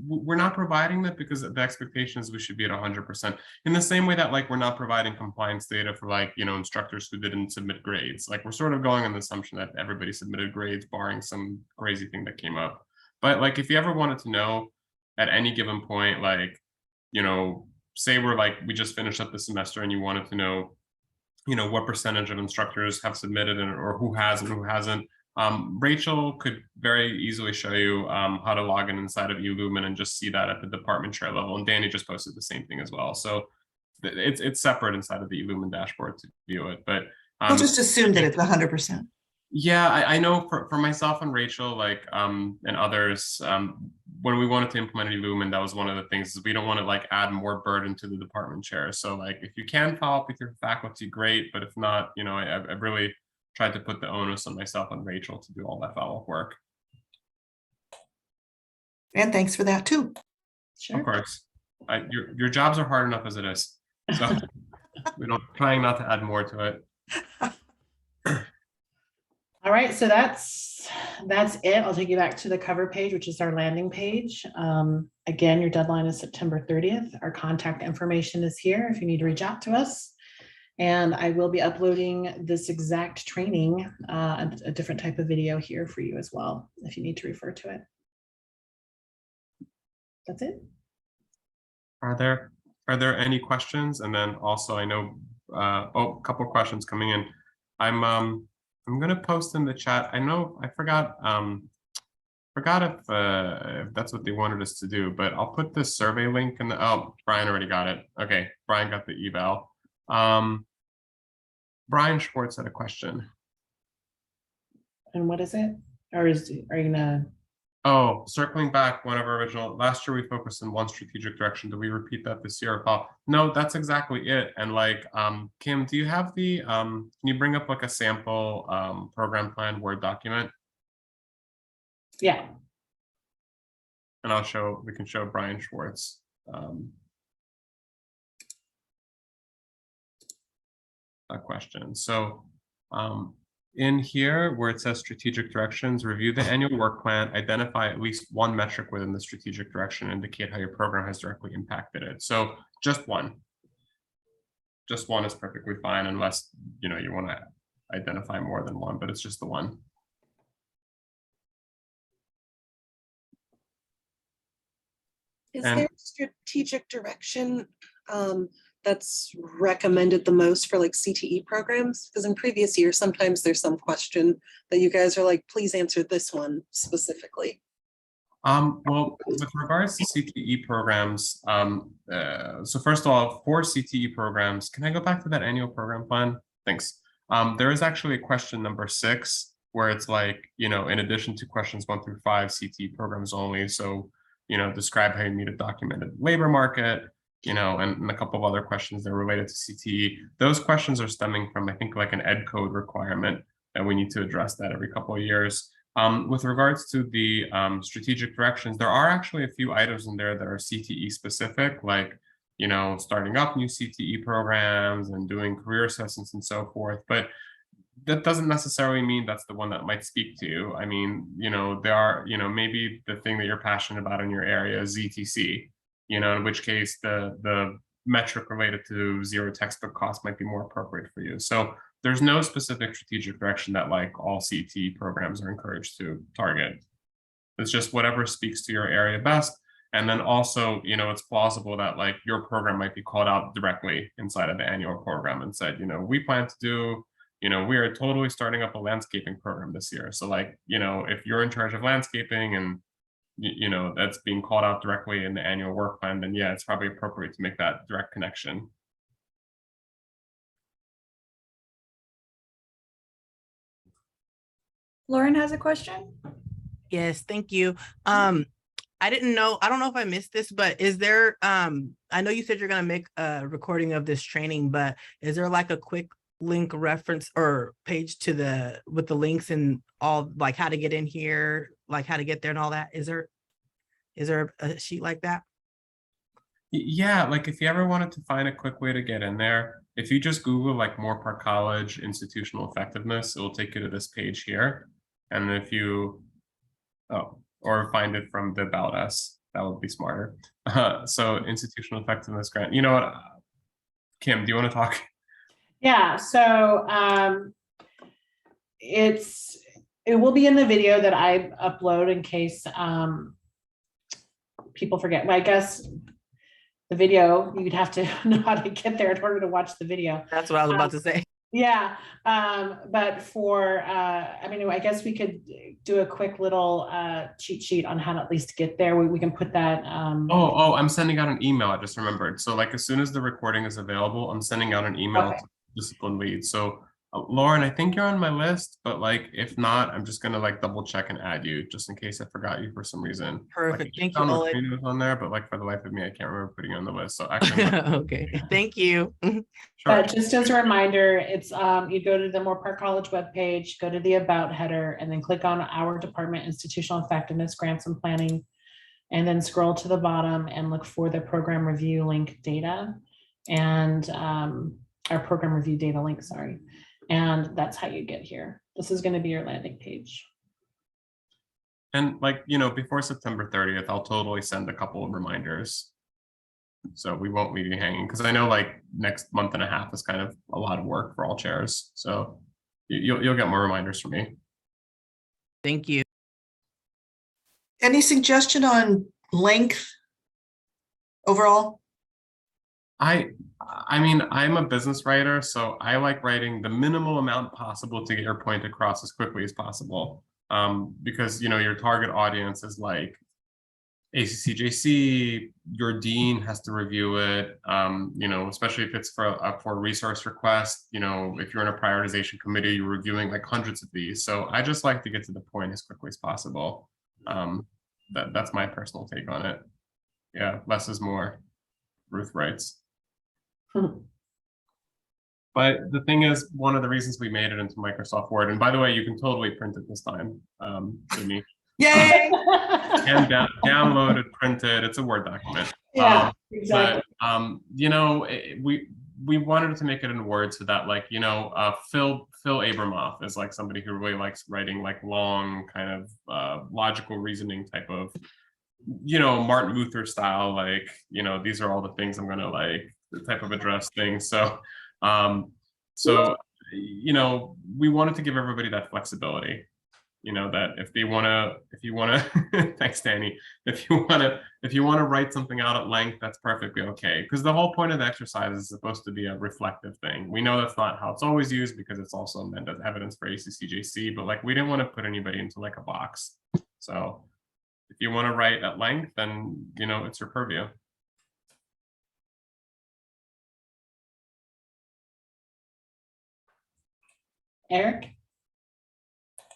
we're not providing that because the expectation is we should be at 100%. In the same way that like we're not providing compliance data for like, you know, instructors who didn't submit grades. Like we're sort of going on the assumption that everybody submitted grades, barring some crazy thing that came up. But like if you ever wanted to know, at any given point, like, say we just finished up the semester and you wanted to know, what percentage of instructors have submitted or who has and who hasn't. Rachel could very easily show you how to log in inside of eLumen and just see that at the department chair level. And Danny just posted the same thing as well. So it's separate inside of the eLumen dashboard to view it. But I'll just assume that it's 100%. Yeah, I know for myself and Rachel, and others, when we wanted to implement eLumen, that was one of the things, is we don't want to add more burden to the department chair. So if you can follow up with your faculty, great. But if not, I've really tried to put the onus on myself and Rachel to do all that follow-up work. And thanks for that too. Sure. Of course. Your jobs are hard enough as it is. So we're trying not to add more to it. All right, so that's it. I'll take you back to the cover page, which is our landing page. Again, your deadline is September 30th. Our contact information is here if you need to reach out to us. And I will be uploading this exact training, a different type of video here for you as well, if you need to refer to it. That's it. Are there any questions? And then also, I know, a couple of questions coming in. I'm going to post in the chat. I know I forgot if that's what they wanted us to do, but I'll put this survey link in the, oh, Brian already got it. Okay, Brian got the eval. Brian Schwartz had a question. And what is it? Or are you gonna? Oh, circling back, one of our original, last year we focused on one strategic direction. Do we repeat that this year? No, that's exactly it. And Kim, do you have the, can you bring up a sample program plan Word document? Yeah. And we can show Brian Schwartz. A question. So in here where it says strategic directions, review the annual work plan, identify at least one metric within the strategic direction, indicate how your program has directly impacted it. So just one is perfectly fine, unless you want to identify more than one, but it's just the one. Is there a strategic direction that's recommended the most for CTE programs? Because in previous years, sometimes there's some question that you guys are please answer this one specifically. Well, with regards to CTE programs, so first of all, for CTE programs, can I go back to that annual program plan? Thanks. There is actually a question number 6 where it's in addition to questions 1 through 5, CTE programs only. So, describe how you meet a documented labor market, and a couple of other questions that are related to CTE. Those questions are stemming from, I think, an ed code requirement that we need to address that every couple of years. With regards to the strategic directions, there are actually a few items in there that are CTE specific, starting up new CTE programs and doing career assessments and so forth. But that doesn't necessarily mean that's the one that might speak to you. I mean, there are, maybe the thing that you're passionate about in your area is ZTC. In which case the metric related to zero textbook cost might be more appropriate for you. So there's no specific strategic direction that all CTE programs are encouraged to target. It's just whatever speaks to your area best. And then also, it's plausible that your program might be called out directly inside of the annual program and said, we plan to do, we are totally starting up a landscaping program this year. So if you're in charge of landscaping and that's being called out directly in the annual work plan, then yeah, it's probably appropriate to make that direct connection. Lauren has a question. Yes, thank you. I don't know if I missed this, but is there, I know you said you're going to make a recording of this training, but is there a quick link reference or page to with the links and all, how to get in here, how to get there and all that? Is there a sheet like that? Yeah, if you ever wanted to find a quick way to get in there, if you just Google Moorpark College institutional effectiveness, it will take you to this page here. And if you, or find it from the About Us, that would be smarter. So institutional effectiveness grant. You know what, Kim, do you want to talk? Yeah, so it will be in the video that I upload in case people forget. Well, I guess the video, you'd have to know how to get there in order to watch the video. That's what I was about to say. Yeah, but for, I mean, I guess we could do a quick little cheat sheet on how to at least get there. We can put that. Oh, I'm sending out an email. I just remembered. So like as soon as the recording is available, I'm sending out an email Okay. to discipline lead. So Lauren, I think you're on my list, but like if not, I'm just gonna like double check and add you just in case I forgot you for some reason. Perfect. Like, Thank you, found Oleg. Martina was on there, but like for the life of me, I can't remember putting you on the list. So actually, Okay, thank you. sure. But just as a reminder, it's you go to the Moorpark College webpage, go to the About header, and then click on our department, Institutional Effectiveness, Grants and Planning, and then scroll to the bottom and look for the program review link data, and our program review data link, sorry. And that's how you get here. This is going to be your landing page. And like, you know, before September 30th, I'll totally send a couple of reminders. So we won't leave you hanging, because I know like next month and a half is kind of a lot of work for all chairs. So you'll get more reminders from me. Thank you. Any suggestion on length overall? I mean, I'm a business writer, so I like writing the minimal amount possible to get your point across as quickly as possible. Because, you know, your target audience is like ACCJC, your dean has to review it, you know, especially if it's for a resource request, you know, if you're in a prioritization committee, you're reviewing like hundreds of these. So I just like to get to the point as quickly as possible. That's my personal take on it. Yeah, less is more, Ruth writes. But the thing is, one of the reasons we made it into Microsoft Word, and by the way, you can totally print it this time, Amy. Yay! And download it, print it. It's a Word document. Yeah, exactly. But you know, we wanted to make it in Word so that, like, you know, Phil Abramoff is like somebody who really likes writing like long kind of logical reasoning type of, you know, Martin Luther style, like, you know, these are all the things I'm gonna like, the type of address things. So you know, we wanted to give everybody that flexibility, you know, that if you want to thanks Danny, if you want to write something out at length, that's perfectly okay, because the whole point of the exercise is supposed to be a reflective thing. We know that's not how it's always used, because it's also meant as evidence for ACCJC, but like we didn't want to put anybody into like a box. So if you want to write at length, then, you know, it's your purview. Eric?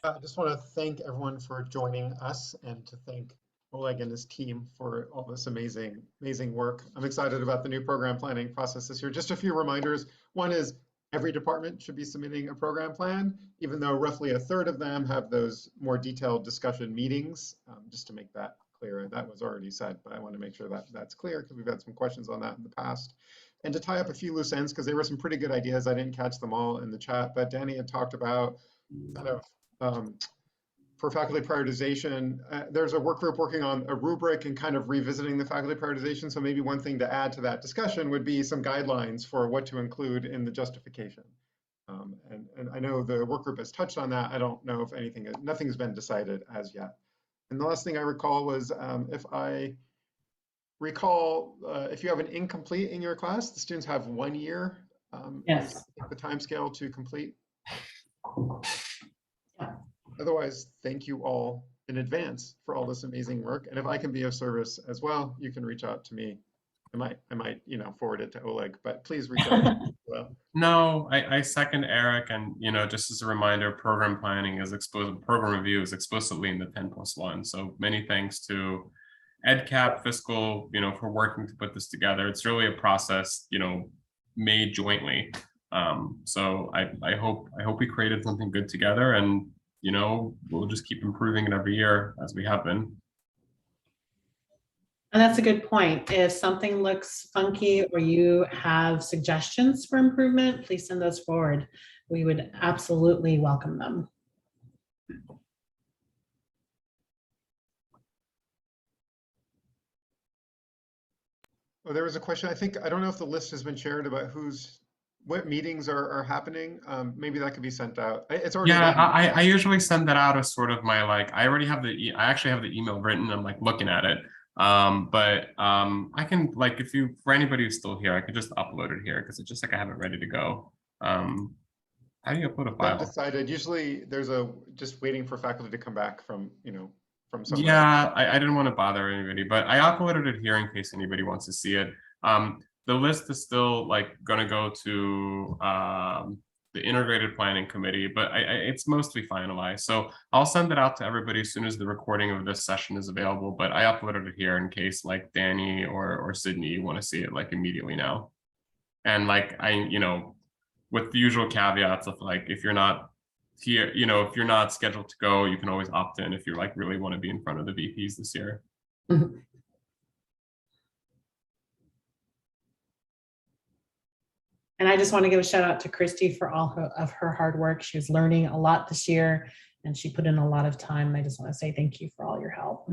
I just want to thank everyone for joining us, and to thank Oleg and his team for all this amazing work. I'm excited about the new program planning process this year. Just a few reminders. One is every department should be submitting a program plan, even though roughly a third of them have those more detailed discussion meetings, just to make that clear. That was already said, but I want to make sure that that's clear, because we've had some questions on that in the past. And to tie up a few loose ends, because there were some pretty good ideas. I didn't catch them all in the chat, but Danny had talked about kind of for faculty prioritization, there's a work group working on a rubric and kind of revisiting the faculty prioritization. So maybe one thing to add to that discussion would be some guidelines for what to include in the justification. And I know the work group has touched on that. I don't know if nothing's been decided as yet. And the last thing I recall was, if I recall, if you have an incomplete in your class, the students have 1 year. Yes. The time scale to complete. Yeah. Otherwise, thank you all in advance for all this amazing work. And if I can be of service as well, you can reach out to me. I might, you know, forward it to Oleg, but please reach out as well. No, I second Eric, and, you know, just as a reminder, program planning is program review is explicitly in the 10+1. So many thanks to EdCap, Fiscal, you know, for working to put this together. It's really a process, you know, made jointly. So I hope we created something good together, and, you know, we'll just keep improving it every year as we have been. And that's a good point. If something looks funky or you have suggestions for improvement, please send those forward. We would absolutely welcome them. Oh, there was a question. I don't know if the list has been shared about what meetings are happening. Maybe that could be sent out. It's already. Yeah, I usually send that out as sort of my, like, I actually have the email written. I'm like looking at it. I can, like, for anybody who's still here, I could just upload it here because it's just like I have it ready to go. How do you upload a Not file? decided. Usually there's just waiting for faculty to come back from, from somewhere. Yeah, I didn't want to bother anybody, but I uploaded it here in case anybody wants to see it. The list is still like going to go to the integrated planning committee, but it's mostly finalized. So I'll send it out to everybody as soon as the recording of this session is available, but I uploaded it here in case like Danny or Sydney want to see it like immediately now. And like, with the usual caveats of like, if you're not here, if you're not scheduled to go, you can always opt in if you like really want to be in front of the VPs this year. Mhm. And I just want to give a shout out to Christy for all of her hard work. She was learning a lot this year and she put in a lot of time. I just want to say thank you for all your help.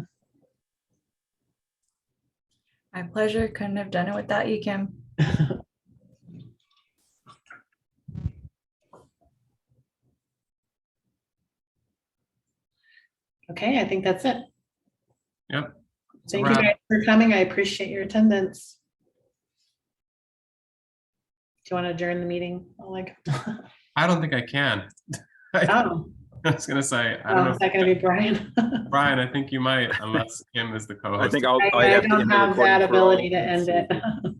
My pleasure. Couldn't have done it without you, Kim. Okay, I think that's it. Yep. Thank you guys for coming. I appreciate your attendance. Do you want to adjourn the meeting, Oleg? I don't think I can. Oh. I was gonna say, I don't know. Is that going to be Brian? Brian, I think you might, unless Kim is the co-host. I think I have to don't end the have recording that for all. ability to end Let's see. it.